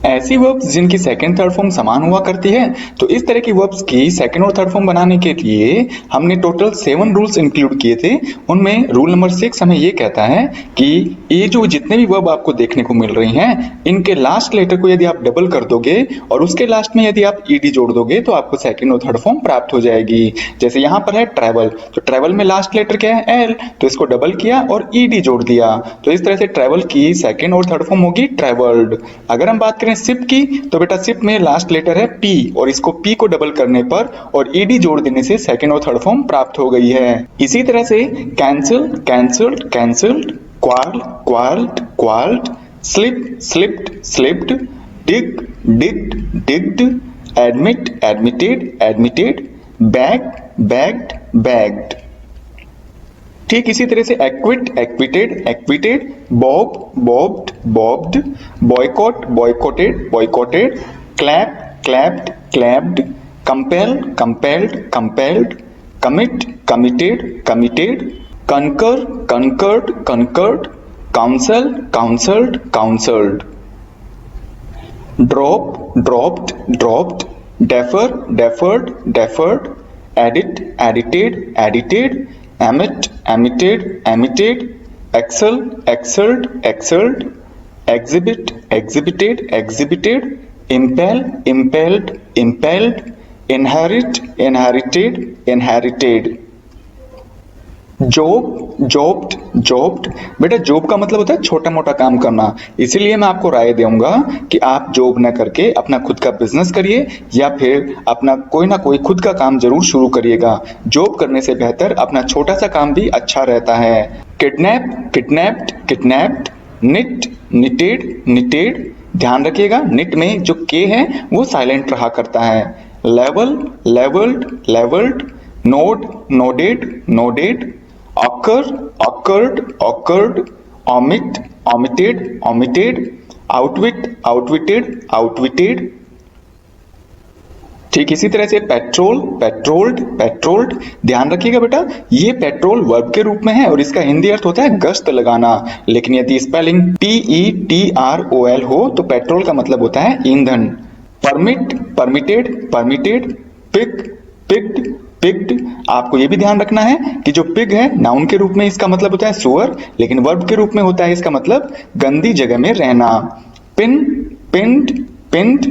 ऐसी वर्ब्स जिनकी सेकंड थर्ड फॉर्म समान हुआ करती है, तो इस तरह की वर्ब्स की सेकंड और थर्ड फॉर्म बनाने के लिए हमने टोटल 7 रूल्स इंक्लूड किए थे। उनमें रूल नंबर 6 हमें ये कहता है कि ये जो जितने भी वर्ब आपको देखने को मिल रही हैं, इनके लास्ट लेटर को यदि आप डबल कर दोगे और उसके लास्ट में यदि आप ईडी जोड़ दोगे तो आपको सेकंड और थर्ड फॉर्म प्राप्त हो जाएगी। जैसे यहाँ पर है ट्रैवल, तो ट्रैवल में लास्ट लेटर क्या है, एल, तो इसको डबल किया और ईडी जोड़ दिया, तो इस तरह से ट्रैवल की सेकंड और थर्ड फॉर्म होगी ट्रैवल्ड। अगर हम बात करें सिप की, तो बेटा सिप में लास्ट लेटर है पी और इसको पी को डबल करने पर और ईडी जोड़ देने से सेकंड और थर्ड फॉर्म प्राप्त हो गई है। इसी तरह से cancel, cancelled, cancelled, quarrel, quarrelled, quarrelled, slip, slipped, slipped, dig, digged, digged, admit, admitted, admitted, bag, bagged, bagged. ठीक इसी तरह से acquit, acquitted, acquitted, bob, bobbed, bobbed, boycott, boycotted, boycotted, clap, clapped, clapped, compel, compelled, compelled, commit, committed, committed, conquer, conquered, conquered, counsel, counselled, counselled, drop, dropped, dropped, defer, deferred, deferred, edit, edited, edited, emit, emitted, emitted, excel, excelled, excelled, exhibit, exhibited, exhibited, impel, impelled, impelled, inherit, inherited, inherited, job, jobbed, jobbed. बेटा job का मतलब होता है छोटा मोटा काम करना, इसीलिए मैं आपको राय दूंगा कि आप जॉब न करके अपना खुद का बिजनेस करिए या फिर अपना कोई ना कोई खुद का काम जरूर शुरू करिएगा। जॉब करने से बेहतर अपना छोटा सा काम भी अच्छा रहता है। Kidnap, kidnapped, kidnapped, knit, knitted, knitted. ध्यान रखिएगा निट में जो के है वो साइलेंट रहा करता है। Level, levelled, levelled, nod, nodded, nodded, occur, occurred, occurred, omit, omitted, omitted, outwit, outwitted, outwitted। ठीक इसी तरह से पेट्रोल, पेट्रोल्ड, पेट्रोल्ड। ध्यान रखिएगा बेटा ये पेट्रोल वर्ब के रूप में है और इसका हिंदी अर्थ होता है गश्त लगाना, लेकिन यदि स्पेलिंग PETROL हो तो पेट्रोल का मतलब होता है ईंधन। Permit, permitted, permitted, pick, picked, picked. आपको यह भी ध्यान रखना है कि जो पिग है नाउन के रूप में इसका मतलब होता है सुअर, लेकिन वर्ब के रूप में होता है इसका मतलब गंदी जगह में रहना। पिन, पिंड, पिंड,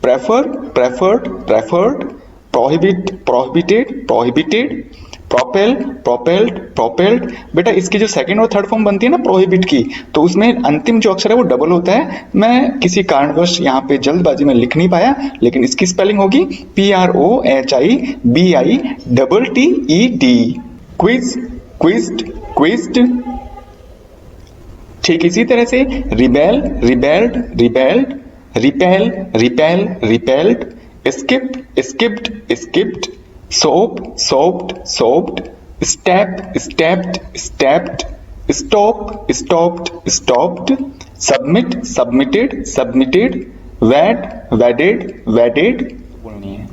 prefer, preferred, preferred, prohibit, prohibited, prohibited, propel, propelled, propelled. बेटा इसकी जो सेकंड और थर्ड फॉर्म बनती है ना प्रोहिबिट की, तो उसमें अंतिम जो अक्षर है वो डबल होता है। मैं किसी कारणवश यहाँ पे जल्दबाजी में लिख नहीं पाया, लेकिन इसकी स्पेलिंग होगी PROHIBITTED। क्विज, क्विज्ड, क्विज्ड। ठीक इसी तरह से rebel, rebelled, rebelled, repel, repel, repelled, skip, skipped, skipped, sob, sobbed, sobbed, step, stepped, stepped, stop, stopped, stopped, submit, submitted, submitted, wed, wedded, wedded बोलनी है।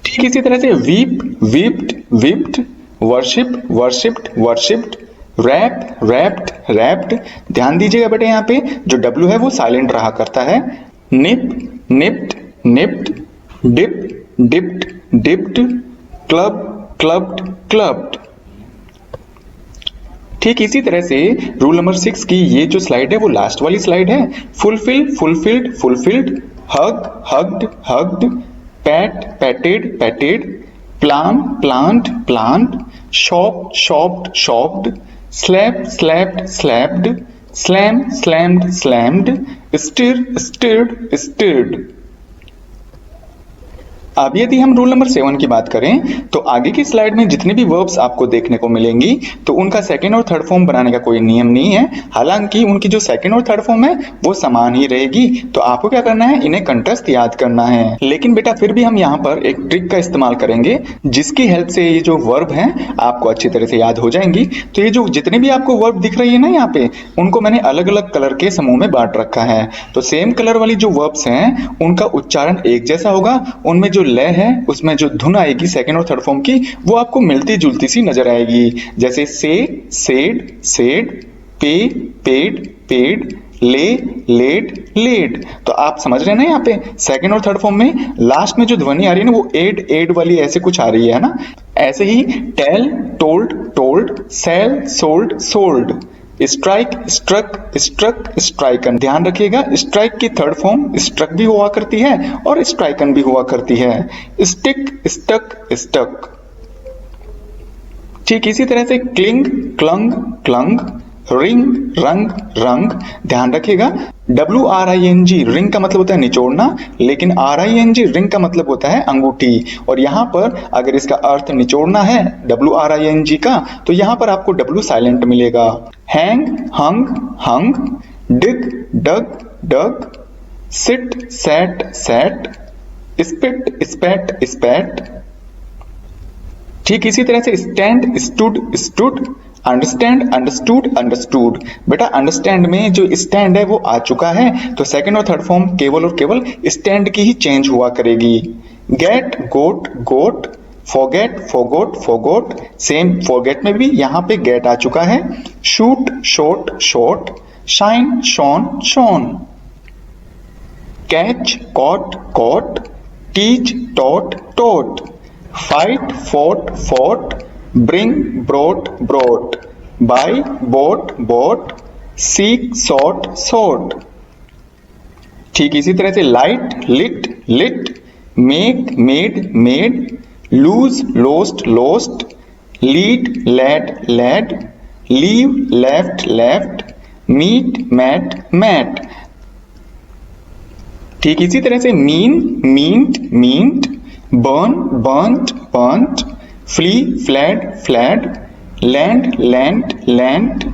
ठीक इसी तरह से whip, whipped, whipped, worship, worshipped, worshipped, wrap, wrapped, wrapped. ध्यान दीजिएगा बेटे यहाँ पे जो W है वो साइलेंट रहा करता है। Nip, nipped, nipped, dip, dipped, dipped, club, clubbed, clubbed. ठीक इसी तरह से रूल नंबर 6 की ये जो स्लाइड है वो लास्ट वाली स्लाइड है। Fulfil, fulfilled, fulfilled, hug, hugged, hugged, pat, patted, patted, plan, planned, planned, shop, shopped, shopped, slap slapped slapped, slam slammed slammed, stir stirred stirred. अब यदि हम रूल नंबर 7 की बात करें तो आगे की स्लाइड में जितने भी वर्ब्स आपको देखने को मिलेंगी तो उनका सेकंड और थर्ड फॉर्म बनाने का कोई नियम नहीं है। हालांकि उनकी जो सेकंड और थर्ड फॉर्म है वो समान ही रहेगी। तो आपको क्या करना है, इन्हें कंठस्थ याद करना है। लेकिन बेटा फिर भी हम यहाँ पर एक ट्रिक का इस्तेमाल करेंगे जिसकी हेल्प से ये जो वर्ब है आपको अच्छी तरह से याद हो जाएंगी। तो ये जो जितने भी आपको वर्ब दिख रही है ना यहाँ पे, उनको मैंने अलग अलग कलर के समूह में बांट रखा है। तो सेम कलर वाली जो वर्ब्स हैं उनका उच्चारण एक जैसा होगा, उनमें जो लय है उसमें जो धुन आएगी सेकंड और थर्ड फॉर्म की वो आपको मिलती जुलती सी नजर आएगी। जैसे से, सेड, सेड, पे, पेड, पेड, ले, लेड, लेड। तो आप समझ रहे हैं ना, यहाँ पे सेकंड और थर्ड फॉर्म में लास्ट में जो ध्वनि आ रही है ना वो एड एड वाली ऐसे कुछ आ रही है ना। ऐसे ही tell, told, told, sell, sold, sold, strike, struck, struck, stricken. ध्यान रखिएगा स्ट्राइक की थर्ड फॉर्म स्ट्रक भी हुआ करती है और स्ट्राइकन भी हुआ करती है। Stick, stuck, stuck. ठीक इसी तरह से क्लिंग, क्लंग, क्लंग, रिंग, रंग, रंग। ध्यान रखिएगा WRING रिंग का मतलब होता है निचोड़ना, लेकिन RING रिंग का मतलब होता है अंगूठी। और यहाँ पर अगर इसका अर्थ निचोड़ना है WRING का तो यहाँ पर आपको W साइलेंट मिलेगा। हैंग, हंग, हंग, डिग, डग, डग, सिट, सैट, सैट, स्पिट, स्पैट, स्पैट। ठीक इसी तरह से stand, stood, stood, understand, understood, understood. बेटा अंडरस्टैंड में जो स्टैंड है वो आ चुका है तो सेकंड और थर्ड फॉर्म केवल और केवल स्टैंड की ही चेंज हुआ करेगी। Get, got, got, forget, forgot, forgot. Same forget में भी यहाँ पे गेट आ चुका है। Shoot, shot, shot, shine, shone, shone. Catch, caught, caught, teach, taught, taught. Fight, fought, fought, bring, brought, brought, buy, bought, bought, seek, sought, sought. ठीक इसी तरह से light, lit, lit, make, made, made, lose, lost, lost, lead, led, led, leave, left, left, meet, met, met. ठीक इसी तरह से mean, meant, meant, burn, burnt, burnt, flee, fled, fled, lend, lend, lend,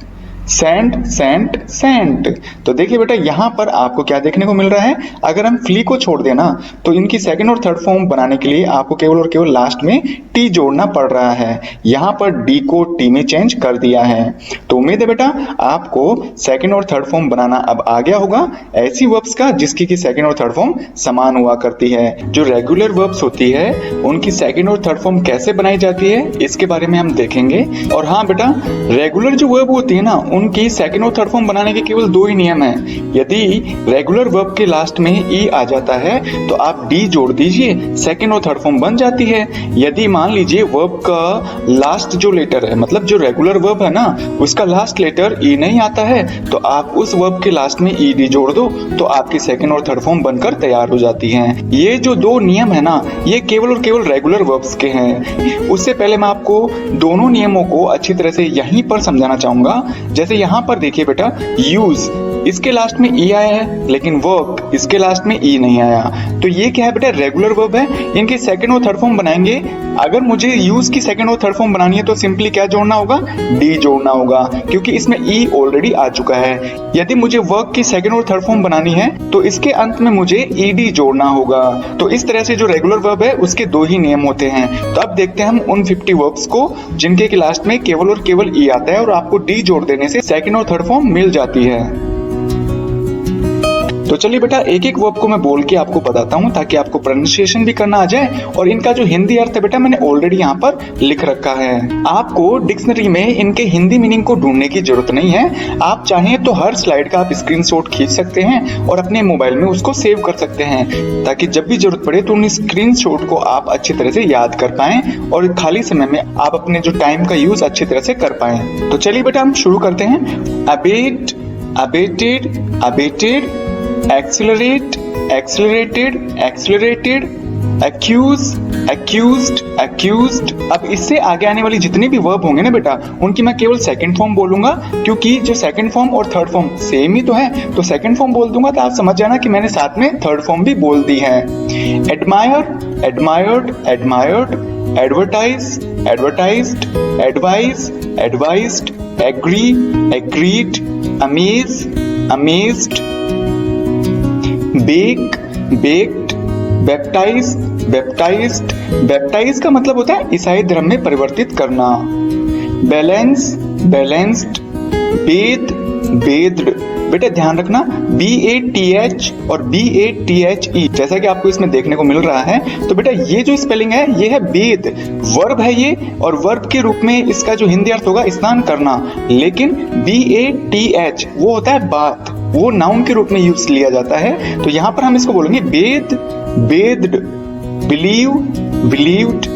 send, send, send. तो देखिए बेटा यहाँ पर आपको क्या देखने को मिल रहा है, अगर हम फ्ली को छोड़ देना तो इनकी सेकंड और थर्ड फॉर्म बनाने के लिए आपको केवल और केवल लास्ट में टी जोड़ना पड़ रहा है। यहाँ पर डी को टी में चेंज कर दिया है। तो उम्मीद है बेटा आपको सेकंड और थर्ड फॉर्म बनाना अब आ गया होगा ऐसी वर्ब्स का जिसकी की सेकंड और थर्ड फॉर्म समान हुआ करती है। जो रेगुलर वर्ब्स होती है उनकी सेकंड और थर्ड फॉर्म कैसे बनाई जाती है इसके बारे में हम देखेंगे। और हाँ बेटा रेगुलर जो वर्ब होती है ना उनकी सेकंड और थर्ड फॉर्म बनाने के केवल दो ही नियम है। यदि रेगुलर वर्ब के लास्ट में ई आ जाता है तो आप डी जोड़ दीजिए, सेकंड और थर्ड फॉर्म बन जाती है। यदि मान लीजिए वर्ब का लास्ट जो लेटर है मतलब जो रेगुलर वर्ब है ना उसका लास्ट लेटर ई नहीं आता है तो आप उस वर्ब के लास्ट में ई डी जोड़ दो तो आपकी सेकंड और थर्ड फॉर्म बनकर तैयार हो जाती हैं। ये जो दो नियम है ना ये केवल और केवल रेगुलर वर्ब्स के हैं। उससे पहले मैं आपको दोनों नियमों को अच्छी तरह से यहीं पर समझाना चाहूंगा। जैसे यहाँ पर देखिए बेटा यूज, इसके लास्ट में ई आया है लेकिन वर्क इसके लास्ट में ई नहीं आया तो ये क्या है बेटा रेगुलर वर्ब है। इनके सेकंड और थर्ड फॉर्म बनाएंगे। अगर मुझे यूज की सेकंड और थर्ड फॉर्म बनानी है तो सिंपली क्या जोड़ना होगा, डी जोड़ना होगा क्योंकि इसमें ई ऑलरेडी आ चुका है। यदि मुझे वर्क की सेकंड और थर्ड फॉर्म बनानी है तो इसके अंत में मुझे ईडी जोड़ना होगा। तो इस तरह से जो रेगुलर वर्ब है उसके दो ही नियम होते हैं। तो अब देखते हैं हम उन 50 वर्ब्स को जिनके के लास्ट में केवल और केवल ई आता है और आपको डी जोड़ देने से सेकंड और थर्ड फॉर्म मिल जाती है। तो चलिए बेटा एक एक वर्ब को मैं बोल के आपको बताता हूँ ताकि आपको प्रोनाउंसिएशन भी करना आ जाए और इनका जो हिंदी अर्थ है बेटा मैंने ऑलरेडी यहाँ पर लिख रखा है। आपको डिक्शनरी में इनके हिंदी मीनिंग को ढूंढने की जरूरत नहीं है। आप चाहें तो हर स्लाइड का आप स्क्रीनशॉट खींच सकते हैं और अपने मोबाइल में उसको सेव कर सकते हैं ताकि जब भी जरूरत पड़े तो उन स्क्रीनशॉट को आप अच्छी तरह से याद कर पाएं और खाली समय में आप अपने जो टाइम का यूज अच्छी तरह से कर पाएं। तो चलिए बेटा हम शुरू करते हैं। Abate, abetted, abetted, accelerate, accelerated, accelerated, accuse, accused। अब इससे आगे आने वाली जितनी भी वर्ब होंगे ना बेटा, उनकी मैं केवल सेकंड फॉर्म बोलूंगा, क्योंकि जो सेकंड फॉर्म और थर्ड फॉर्म सेम ही तो है, तो सेकंड फॉर्म बोल दूंगा तो आप समझ जाना कि मैंने साथ में थर्ड फॉर्म भी बोल दी है। admired, advertised, advised, agreed, amazed, baked, baptized का मतलब होता है ईसाई धर्म में परिवर्तित करना। balanced, bathed। बेटा ध्यान रखना BATH और BATHE जैसा कि आपको इसमें देखने को मिल रहा है, तो बेटा ये जो स्पेलिंग है ये है बेद, वर्ब है ये, और वर्ब के रूप में इसका जो हिंदी अर्थ होगा स्नान करना, लेकिन BATH वो होता है बात, वो नाउन के रूप में यूज लिया जाता है, तो यहाँ पर हम इसको बोलेंगे bathed, believed, behaved,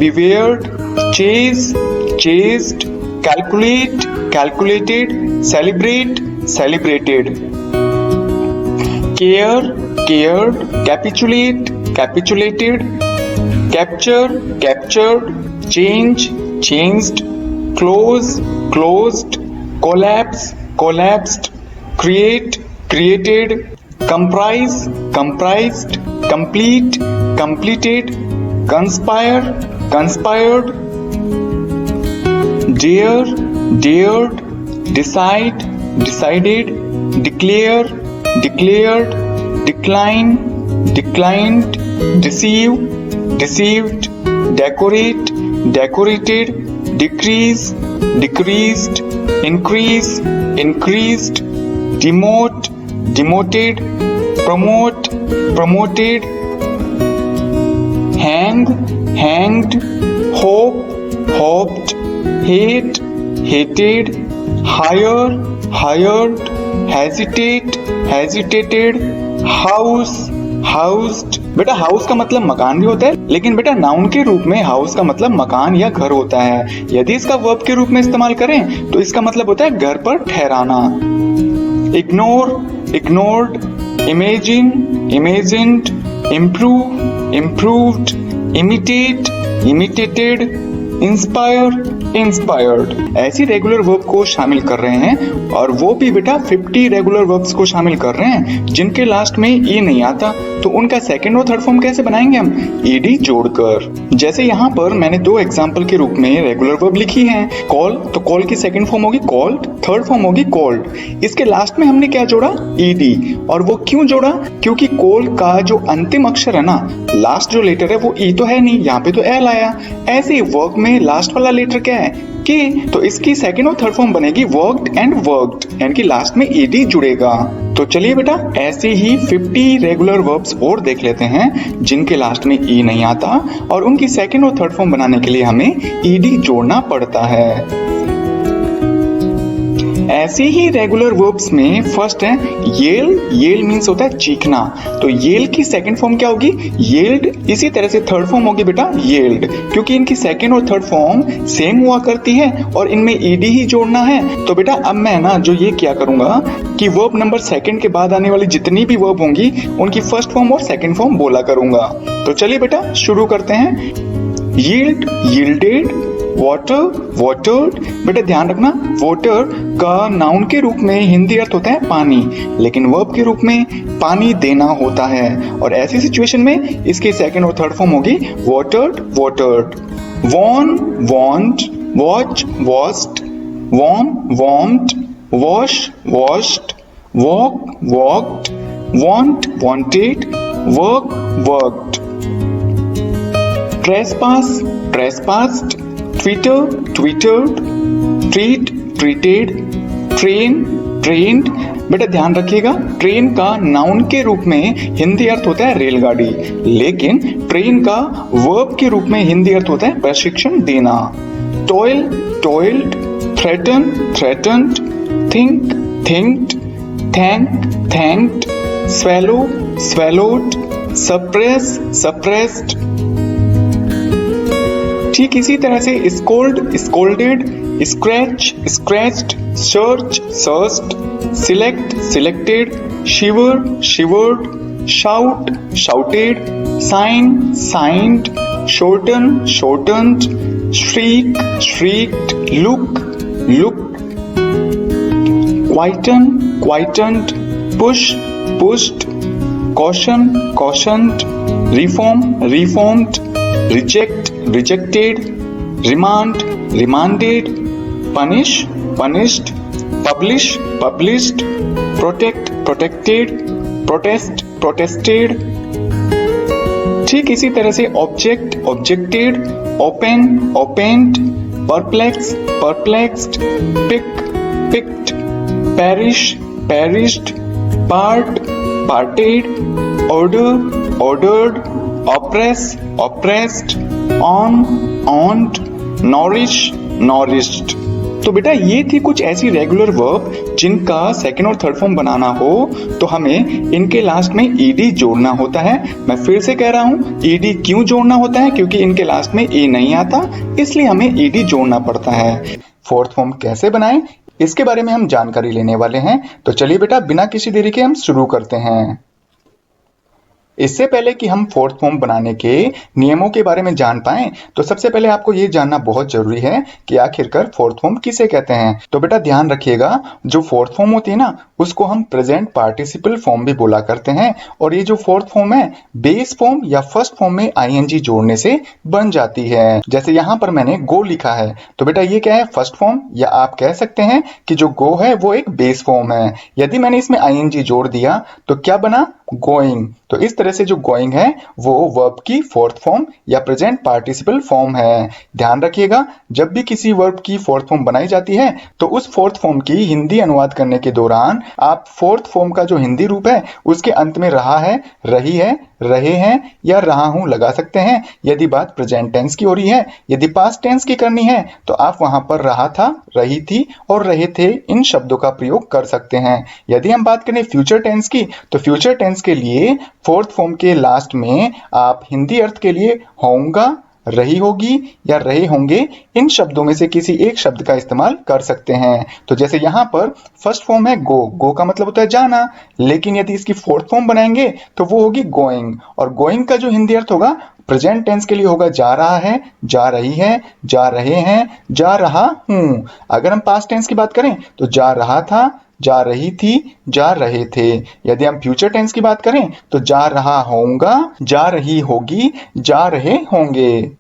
bewared, chased, calculated, celebrated, cared, capitulated, captured, changed, closed, collapsed, created, comprised, completed, conspired, dared, decided, declared, declined, deceived, decorated, decreased, increased, demoted, promoted, hanged, hoped, hated, hired, hesitated, housed। बेटा house का मतलब मकान भी होता है, लेकिन बेटा noun के रूप में हाउस का मतलब मकान या घर होता है। यदि इसका वर्ब के रूप में इस्तेमाल करें तो इसका मतलब होता है घर पर ठहराना। ignored, imagined, improved, imitated, inspired ऐसी रेगुलर वर्ब को शामिल कर रहे हैं, और वो भी बेटा 50 रेगुलर वर्ब्स को शामिल कर रहे हैं जिनके लास्ट में ई नहीं आता, तो उनका सेकंड और थर्ड फॉर्म कैसे बनाएंगे हम? ईडी जोड़कर। जैसे यहाँ पर मैंने 2 एग्जाम्पल के रूप में रेगुलर वर्ब लिखी है। कॉल, तो कॉल की सेकंड फॉर्म होगी कॉल्ड, थर्ड फॉर्म होगी कॉल्ड। इसके लास्ट में हमने क्या जोड़ा? ईडी। और वो क्यों जोड़ा? क्योंकि कॉल का जो अंतिम अक्षर है ना, लास्ट जो लेटर है वो ई तो है नहीं, यहाँ पे तो एल आया। ऐसे ही वर्ब में लास्ट वाला लेटर क्या है? के, तो इसकी सेकंड और थर्ड फॉर्म बनेगी वर्क्ड एंड वर्क्ड, यानी कि लास्ट में ईडी जुड़ेगा। तो चलिए बेटा ऐसे ही 50 रेगुलर वर्ब्स और देख लेते हैं जिनके लास्ट में ई नहीं आता, और उनकी सेकंड और थर्ड फॉर्म बनाने के लिए हमें ईडी जोड़ना पड़ता है। ऐसे ही रेगुलर वर्ब्स में फर्स्ट है येल मींस होता है चीखना, तो येल की सेकंड फॉर्म क्या होगी? येल्ड। इसी तरह से थर्ड फॉर्म होगी बेटा येल्ड, क्योंकि इनकी सेकंड और थर्ड फॉर्म सेम हुआ करती है और इनमें ईडी ही जोड़ना है। तो बेटा अब मैं ना जो ये क्या करूंगा कि वर्ब नंबर सेकंड के बाद आने वाली जितनी भी वर्ब होंगी उनकी फर्स्ट फॉर्म और सेकंड फॉर्म बोला करूंगा। तो चलिए बेटा शुरू करते हैं। Yield, yielded, water, watered. बेटा ध्यान रखना वाटर का नाउन के रूप में हिंदी अर्थ होता है पानी, लेकिन वर्ब के रूप में पानी देना होता है, और ऐसी सिचुएशन में इसकी सेकंड और थर्ड फॉर्म होगी watered, watered. Warn, warned, watch, watched, warm, warmed, wash, washed, walk, walked, want, wanted, work, worked. Trespass, trespassed, twitter, twittered, treat, treated, train, trained. बेटा ध्यान रखिएगा ट्रेन का नाउन के रूप में हिंदी अर्थ होता है रेलगाड़ी, लेकिन ट्रेन का वर्ब के रूप में हिंदी अर्थ होता है प्रशिक्षण देना। Toil, toiled, threaten, threatened, think, thinked, thank, thanked, swallow, swallowed, suppress, suppressed. ठीक इसी तरह से scold, scolded, scratch, scratched, search, searched, select, selected, shiver, shivered, shout, shouted, sign, signed, shorten, shortened, shriek, shrieked, look, looked, quieten, quietened, push, pushed, caution, cautioned, reform, reformed, reject, rejected, remand, remanded, punish, punished, publish, published, protect, protected, protest, protested। ठीक इसी तरह से object, objected, open, opened, perplex, perplexed, pick, picked, perish, perished, part, parted, order, ordered, oppress, oppressed, on, owned, nourish, nourished। तो बेटा ये थी कुछ ऐसी रेगुलर वर्ब जिनका सेकंड और थर्ड फॉर्म बनाना हो तो हमें इनके लास्ट में ईडी जोड़ना होता है। मैं फिर से कह रहा हूँ, ईडी क्यों जोड़ना होता है? क्योंकि इनके लास्ट में ए नहीं आता, इसलिए हमें ईडी जोड़ना पड़ता है। फोर्थ फॉर्म कैसे बनाएं इसके बारे में हम जानकारी लेने वाले हैं। तो चलिए बेटा बिना किसी देरी के हम शुरू करते हैं। इससे पहले कि हम फोर्थ फॉर्म बनाने के नियमों के बारे में जान पाएं तो सबसे पहले आपको ये जानना बहुत जरूरी है कि आखिरकार फोर्थ फॉर्म किसे कहते हैं। तो बेटा ध्यान रखिएगा, जो फोर्थ फॉर्म होती है ना उसको हम प्रेजेंट पार्टिसिपल फॉर्म भी बोला करते हैं। और ये जो फोर्थ फॉर्म है बेस फॉर्म या फर्स्ट फॉर्म में आईएनजी जोड़ने से बन जाती है। जैसे यहाँ पर मैंने गो लिखा है तो बेटा ये क्या है? फर्स्ट फॉर्म, या आप कह सकते हैं कि जो गो है वो एक बेस फॉर्म है। यदि मैंने इसमें आईएनजी जोड़ दिया तो क्या बना? गोइंग। तो इस तरह से जो गोइंग है वो वर्ब की फोर्थ फॉर्म या प्रेजेंट पार्टिसिपल फॉर्म है। ध्यान रखिएगा, जब भी किसी वर्ब की फोर्थ फॉर्म बनाई जाती है तो उस फोर्थ फॉर्म की हिंदी अनुवाद करने के दौरान आप फोर्थ फॉर्म का जो हिंदी रूप है उसके अंत में रहा है, रही है, रहे हैं या रहा हूं लगा सकते हैं। यदि बात प्रेजेंट टेंस की हो रही है, यदि पास्ट टेंस की करनी है तो आप वहां पर रहा था, रही थी और रहे थे इन शब्दों का प्रयोग कर सकते हैं। यदि हम बात करें फ्यूचर टेंस की तो फ्यूचर टेंस के लिए फोर्थ फॉर्म के लास्ट में आप हिंदी अर्थ के लिए होऊंगा, रही होगी या रहे होंगे इन शब्दों में से किसी एक शब्द का इस्तेमाल कर सकते हैं। तो जैसे यहाँ पर फर्स्ट फॉर्म है गो, गो का मतलब होता है जाना, लेकिन यदि इसकी फोर्थ फॉर्म बनाएंगे तो वो होगी गोइंग। और गोइंग का जो हिंदी अर्थ होगा प्रेजेंट टेंस के लिए होगा जा रहा है, जा रही है, जा रहे हैं, जा रहा हूं। अगर हम पास्ट टेंस की बात करें तो जा रहा था, जा रही थी, जा रहे थे। यदि हम फ्यूचर टेंस की बात करें तो जा रहा होऊंगा, जा रही होगी, जा रहे होंगे।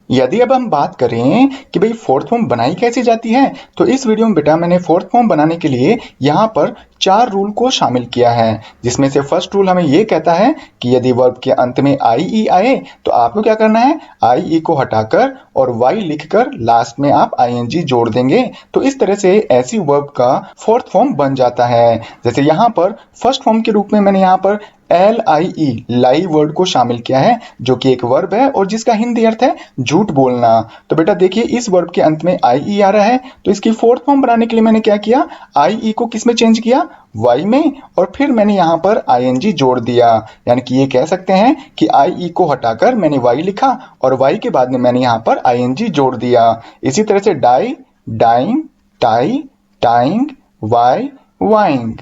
यदि अब हम बात करें कि भाई फोर्थ फॉर्म बनाई कैसे जाती है तो इस वीडियो में बेटा मैंने फोर्थ फॉर्म बनाने के लिए यहाँ पर 4 रूल को शामिल किया है। जिसमें से फर्स्ट रूल हमें ये कहता है कि यदि वर्ब के अंत में आई ई आए तो आपको क्या करना है? आई ई को हटाकर और वाई लिखकर लास्ट में आप आईएनजी जोड़ देंगे। तो इस तरह से ऐसी वर्ब का फोर्थ फॉर्म बन जाता है। जैसे यहाँ पर फर्स्ट फॉर्म के रूप में मैंने यहाँ पर LIE लाई वर्ड को शामिल किया है जो कि एक वर्ब है और जिसका हिंदी अर्थ है झूठ बोलना। तो बेटा देखिए इस वर्ब के अंत में IE आ रहा है तो इसकी फोर्थ फॉर्म बनाने के लिए मैंने क्या किया? IE को किस में चेंज किया? वाई में, और फिर मैंने यहाँ पर ING जोड़ दिया। यानी कि ये कह सकते हैं कि IE को हटाकर मैंने वाई लिखा और वाई के बाद में मैंने यहाँ पर ING जोड़ दिया। इसी तरह से die, dying, tie, tying, vie, vying.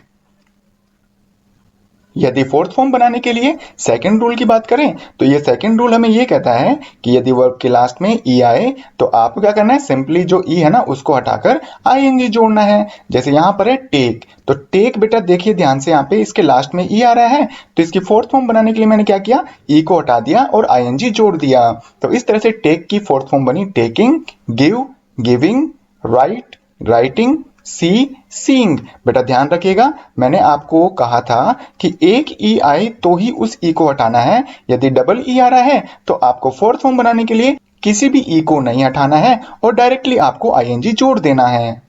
यदि फोर्थ फॉर्म बनाने के लिए सेकंड रूल की बात करें तो ये सेकंड रूल हमें ये कहता है कि यदि वर्ब के लास्ट में ई आए तो आपको क्या करना है? सिंपली जो ई है ना उसको हटाकर आईएनजी जोड़ना है। जैसे यहाँ पर है टेक, तो टेक बेटा देखिए ध्यान से, यहाँ पे इसके लास्ट में ई आ रहा है तो इसकी फोर्थ फॉर्म बनाने के लिए मैंने क्या किया? ई को हटा दिया और आईएनजी जोड़ दिया। तो इस तरह से टेक की फोर्थ फॉर्म बनी taking, give, giving, write, writing, see, seeing. बेटा ध्यान रखिएगा, मैंने आपको कहा था कि एक ई आए तो ही उस ई को हटाना है। यदि डबल ई आ रहा है तो आपको फोर्थ फॉर्म बनाने के लिए किसी भी ई को नहीं हटाना है और डायरेक्टली आपको आईएनजी जोड़ देना है।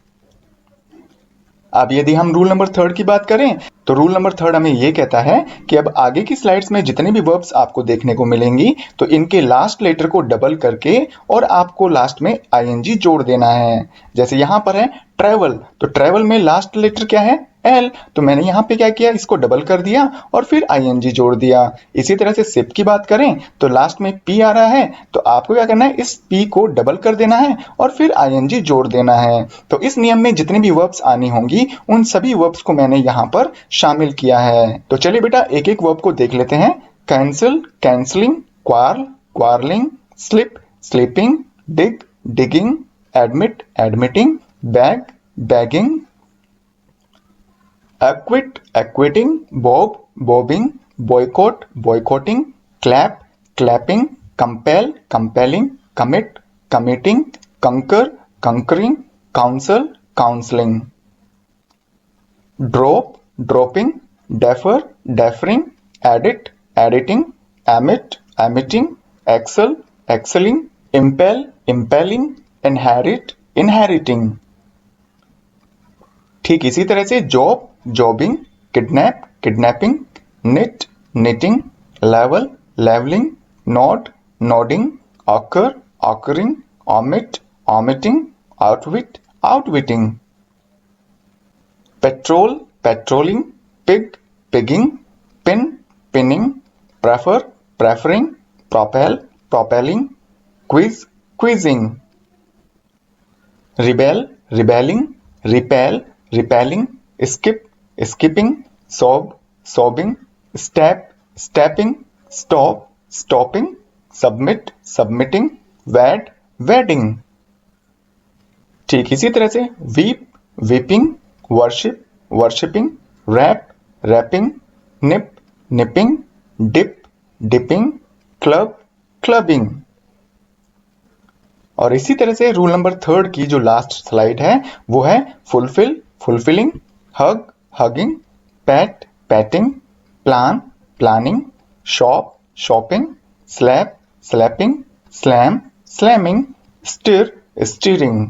अब यदि हम रूल नंबर 3 की बात करें तो रूल नंबर 3 हमें यह कहता है कि अब आगे की स्लाइड्स में जितने भी वर्ब्स आपको देखने को मिलेंगी तो इनके लास्ट लेटर को डबल करके और आपको लास्ट में आईएनजी जोड़ देना है। जैसे यहाँ पर है ट्रैवल, तो ट्रैवल में लास्ट लेटर क्या है? एल, तो मैंने यहाँ पे क्या किया, इसको डबल कर दिया और फिर आईएनजी जोड़ दिया। इसी तरह से सिप की बात करें तो लास्ट में पी आ रहा है, तो आपको क्या करना है, इस पी को डबल कर देना है और फिर आईएनजी जोड़ देना है। तो इस नियम में जितनी भी वर्ब्स आनी होंगी उन सभी वर्ब्स को मैंने यहाँ पर शामिल किया है। तो चलिए बेटा एक एक वर्ब को देख लेते हैं। Cancel, cancelling, quarrel, quarrelling, slip, slipping, dig, digging, admit, admitting, bag, bagging, acquit, acquitting, bob, bobbing, boycott, boycotting, clap, clapping, compel, compelling, commit, committing, conquer, conquering, counsel, counselling, drop, dropping, defer, deferring, edit, editing, emit, emitting, excel, excelling, impel, impelling, inherit, inheriting. ठीक इसी तरह से job, jobbing, kidnap, kidnapping, knit, knitting, level, levelling, nod, nodding, occur, occurring, omit, omitting, outwit, outwitting, patrol, patrolling, pig, pigging, pin, pinning, prefer, preferring, propel, propelling, quiz, quizzing, rebel, rebelling, repel, repelling, skip, skipping, sob, sobbing, step, stepping, stop, stopping, submit, submitting, wed, wedding. ठीक इसी तरह से whip, whipping, worship, worshipping, wrap, wrapping, nip, nipping, dip, dipping, club, clubbing. और इसी तरह से rule number 3 की जो लास्ट स्लाइड है वो है fulfil, fulfilling, hug, hugging, pat, patting, plan, planning, shop, shopping, slap, slapping, slam, slamming, stir, stirring.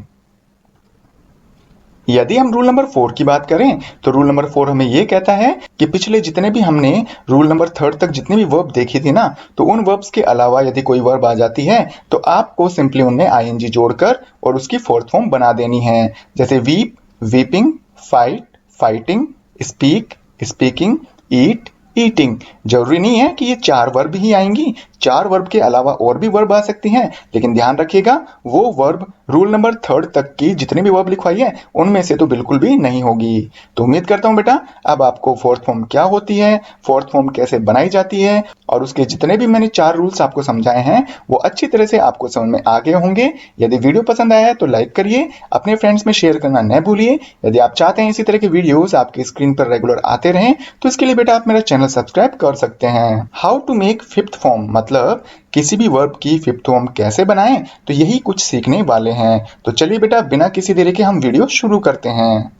यदि हम रूल नंबर 4 की बात करें तो रूल नंबर 4 हमें यह कहता है कि पिछले जितने भी हमने रूल नंबर 3 तक जितने भी वर्ब देखी थी ना, तो उन वर्ब्स के अलावा यदि कोई वर्ब आ जाती है तो आपको सिंपली उनमें आईएनजी जोड़कर और उसकी फोर्थ फॉर्म बना देनी है। जैसे weep, weeping, fight, fighting, speak, speaking, eat, eating. जरूरी नहीं है कि ये 4 वर्ब ही आएंगी, 4 वर्ब के अलावा और भी वर्ब आ सकती हैं, लेकिन ध्यान रखिएगा वो वर्ब रूल नंबर 3 तक की जितनी भी वर्ब लिखवाई है उनमें से तो बिल्कुल भी नहीं होगी। तो उम्मीद करता हूं बेटा अब आपको फोर्थ फॉर्म क्या होती है, फोर्थ फॉर्म कैसे बनाई जाती है और उसके जितने भी मैंने 4 रूल्स आपको समझाए हैं वो अच्छी तरह से आपको समझ में आ गए होंगे। यदि वीडियो पसंद आया है तो लाइक करिए, अपने फ्रेंड्स में शेयर करना न भूलिए। यदि आप चाहते हैं इसी तरह के वीडियोस आपकी स्क्रीन पर रेगुलर आते रहें तो इसके लिए बेटा आप मेरा चैनल सब्सक्राइब कर सकते हैं। How to make fifth form, मतलब किसी भी वर्ब की फिफ्थ फॉर्म कैसे बनाएं, तो यही कुछ सीखने वाले हैं। तो चलिए बेटा बिना किसी देरी के हम वीडियो शुरू करते हैं।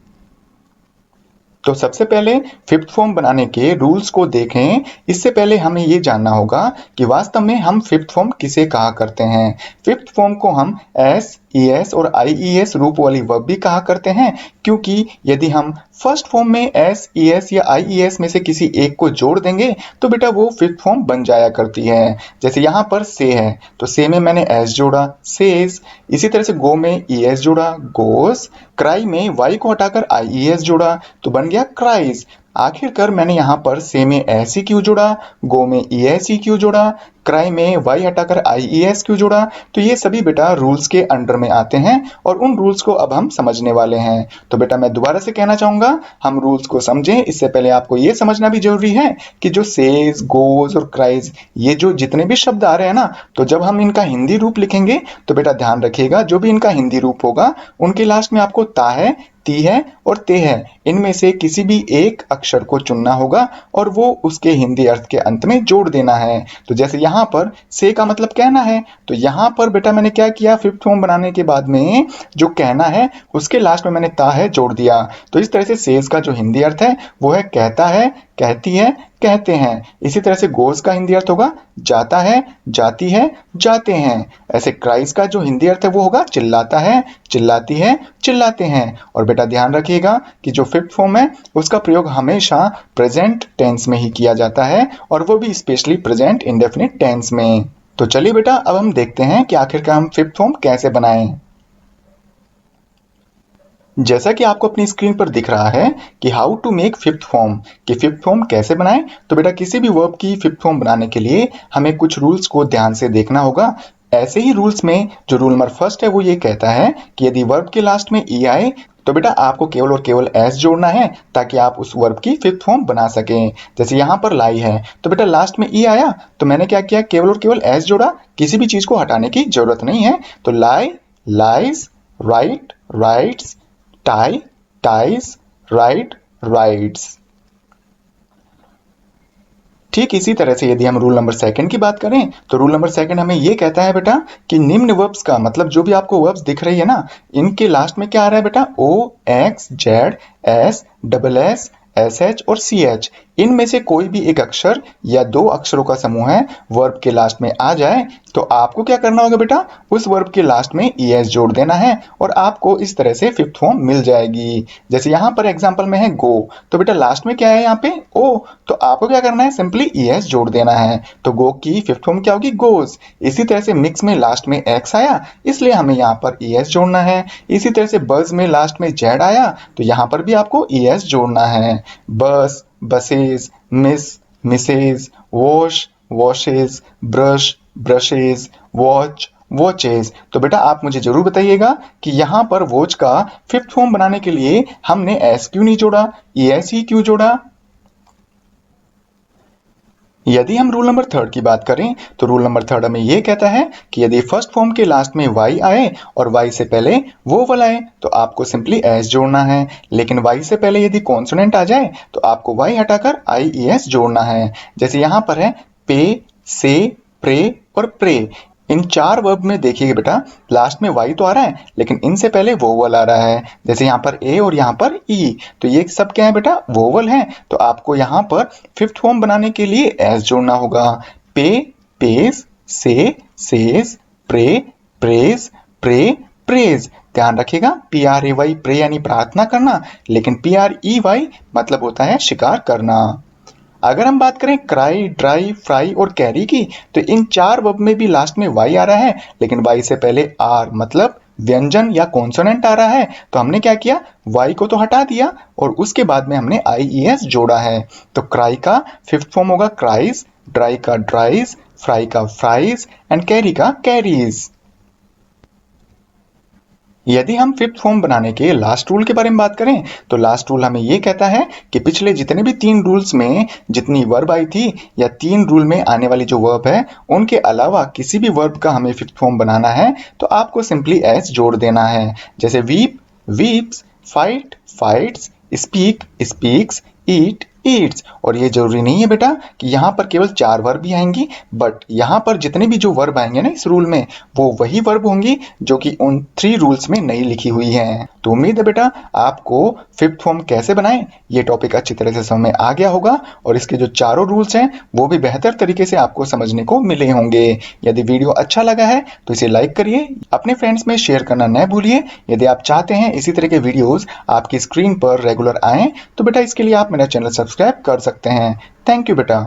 तो सबसे पहले फिफ्थ फॉर्म बनाने के रूल्स को देखें। इससे पहले हमें ये जानना होगा कि वास्तव में हम फिफ्थ फॉर्म किसे कहा करते हैं। फिफ्थ फॉर्म को हम एस, ईएस और आईईएस रूप वाली वर्ब भी कहा करते हैं, क्योंकि यदि हम फर्स्ट फॉर्म में एस, ईएस या आईईएस में से किसी एक को जोड़ देंगे तो बेटा वो फिफ्थ फॉर्म बन जाया करती है। जैसे यहाँ पर से है तो से में मैंने एस जोड़ा, सेज। इसी तरह से गो में ईएस जोड़ा, गोस। क्राई में वाई को हटाकर आईईएस जोड़ा तो बन गया क्राइज। आखिरकार मैंने यहाँ पर से में एस ही क्यों जोड़ा, गो में ईएस ही क्यों जोड़ा, क्राई में वाई हटाकर आईईएस क्यों जोड़ा, तो ये सभी बेटा रूल्स के अंडर में आते हैं और उन रूल्स को अब हम समझने वाले हैं। तो बेटा मैं दोबारा से कहना चाहूंगा हम रूल्स को समझें, इससे पहले आपको ये समझना भी जरूरी है कि जो सेज, गोज और क्राइज ये जो जितने भी शब्द आ रहे हैं ना, तो जब हम इनका हिंदी रूप लिखेंगे तो बेटा ध्यान रखिएगा जो भी इनका हिंदी रूप होगा उनके लास्ट में आपको ता है, ती है और ते है, इनमें से किसी भी एक अक्षर को चुनना होगा और वो उसके हिंदी अर्थ के अंत में जोड़ देना है। तो जैसे यहाँ पर से का मतलब कहना है, तो यहाँ पर बेटा मैंने क्या किया, फिफ्थ फॉर्म बनाने के बाद में जो कहना है उसके लास्ट में मैंने ता है जोड़ दिया। तो इस तरह से सेज का जो हिंदी अर्थ है वो है कहता है, कहती है, कहते हैं। इसी तरह से गोज का हिंदी अर्थ होगा जाता है, जाती है, जाते हैं। ऐसे क्राइज का जो हिंदी अर्थ है वो होगा चिल्लाता है, चिल्लाती है, चिल्लाते हैं। और बेटा ध्यान रखिएगा कि जो फिफ्थ फॉर्म है उसका प्रयोग हमेशा प्रेजेंट टेंस में ही किया जाता है और वो भी स्पेशली प्रेजेंट इंडेफिनिट टेंस में। तो चलिए बेटा अब हम देखते हैं कि आखिरकार हम फिफ्थ फॉर्म कैसे बनाएं। जैसा कि आपको अपनी स्क्रीन पर दिख रहा है कि how to make fifth form, कि फिफ्थ फॉर्म कैसे बनाएं। तो बेटा किसी भी वर्ब की फिफ्थ फॉर्म बनाने के लिए हमें कुछ रूल्स को ध्यान से देखना होगा। ऐसे ही रूल्स में जो रूल नंबर फर्स्ट है वो ये कहता है कि यदि वर्ब के लास्ट में ई आए तो बेटा आपको केवल और केवल एस जोड़ना है ताकि आप उस वर्ब की फिफ्थ फॉर्म बना सकें। जैसे यहाँ पर लाई है तो बेटा लास्ट में ई आया तो मैंने क्या किया, केवल और केवल एस जोड़ा, किसी भी चीज को हटाने की जरूरत नहीं है। तो lie, lies, write, writes, tie, ties, write, writes. ठीक इसी तरह से यदि हम रूल नंबर सेकंड की बात करें तो रूल नंबर सेकंड हमें ये कहता है बेटा कि निम्न वर्ब्स का मतलब जो भी आपको वर्ब्स दिख रही है ना, इनके लास्ट में क्या आ रहा है बेटा, O, X, Z, S, double S, S H और सी एच, इनमें से कोई भी एक अक्षर या दो अक्षरों का समूह है वर्ब के लास्ट में आ जाए तो आपको क्या करना होगा बेटा, उस वर्ब के लास्ट में ईएस जोड़ देना है और आपको इस तरह से फिफ्थ फॉर्म मिल जाएगी। जैसे यहाँ पर एग्जांपल में है गो, तो बेटा लास्ट में क्या है यहाँ पे ओ, तो आपको क्या करना है, सिंपली ईएस जोड़ देना है। तो गो की फिफ्थ फॉर्म क्या होगी, गोज। इसी तरह से मिक्स में लास्ट में एक्स आया इसलिए हमें यहाँ पर ईएस जोड़ना है। इसी तरह से बज में लास्ट में जेड आया तो यहाँ पर भी आपको ईएस जोड़ना है। Bus, buses, miss, misses, wash, washes, brush, brushes, watch, watches. तो बेटा आप मुझे जरूर बताइएगा कि यहाँ पर वॉच का फिफ्थ फॉर्म बनाने के लिए हमने एस क्यों नहीं जोड़ा, ईएस ही क्यों जोड़ा। यदि हम रूल नंबर थर्ड की बात करें तो रूल नंबर थर्ड हमें यह कहता है कि यदि फर्स्ट फॉर्म के लास्ट में वाई आए और वाई से पहले वोवल आए तो आपको सिंपली एस जोड़ना है, लेकिन वाई से पहले यदि कॉन्सोनेंट आ जाए तो आपको वाई हटाकर आई ई एस जोड़ना है। जैसे यहां पर है पे, से, प्रे और प्रे। इन चार वर्ब में देखिए बेटा लास्ट में वाई तो आ रहा है लेकिन इनसे पहले वोवल आ रहा है। जैसे यहाँ पर ए और यहाँ पर ई, तो ये सब क्या है बेटा, वोवल है। तो आपको यहाँ पर फिफ्थ फॉर्म बनाने के लिए एस जोड़ना होगा। Pay, pays, say, says, pray, prays, prey, preys. ध्यान रखिएगा P R A Y pray यानी प्रार्थना करना, लेकिन पी आर ई वाई मतलब होता है शिकार करना। अगर हम बात करें क्राई, ड्राई, फ्राई और कैरी की तो इन चार वर्ब में भी लास्ट में वाई आ रहा है लेकिन वाई से पहले आर मतलब व्यंजन या कॉन्सोनेंट आ रहा है। तो हमने क्या किया, वाई को तो हटा दिया और उसके बाद में हमने आई ई एस जोड़ा है। तो क्राई का फिफ्थ फॉर्म होगा क्राइज, ड्राई का ड्राइज, फ्राई का फ्राइज एंड कैरी का कैरीज। यदि हम फिफ्थ फॉर्म बनाने के लास्ट रूल के बारे में बात करें तो लास्ट रूल हमें यह कहता है कि पिछले जितने भी तीन रूल्स में जितनी वर्ब आई थी या तीन रूल में आने वाली जो वर्ब है उनके अलावा किसी भी वर्ब का हमें फिफ्थ फॉर्म बनाना है तो आपको सिंपली एस जोड़ देना है। जैसे weep, weeps, fight, fights, speak, speaks, eat, eats. और ये जरूरी नहीं है बेटा कि यहाँ पर केवल चार वर्ब ही आएंगी, बट यहाँ पर जितने भी जो वर्ब आएंगे ना इस रूल में वो वही वर्ब होंगी जो कि उन थ्री रूल्स में नहीं लिखी हुई हैं। तो उम्मीद है बेटा आपको फिफ्थ फॉर्म कैसे बनाएं ये टॉपिक अच्छी तरह से समझ में आ गया होगा और इसके जो चारों रूल्स हैं वो भी बेहतर तरीके से आपको समझने को मिले होंगे। यदि वीडियो अच्छा लगा है तो इसे लाइक करिए, अपने फ्रेंड्स में शेयर करना न भूलिए। यदि आप चाहते हैं इसी तरह के वीडियोस आपकी स्क्रीन पर रेगुलर आएं तो बेटा इसके लिए आप मेरा चैनल सब्सक्राइब कर सकते हैं। थैंक यू बेटा।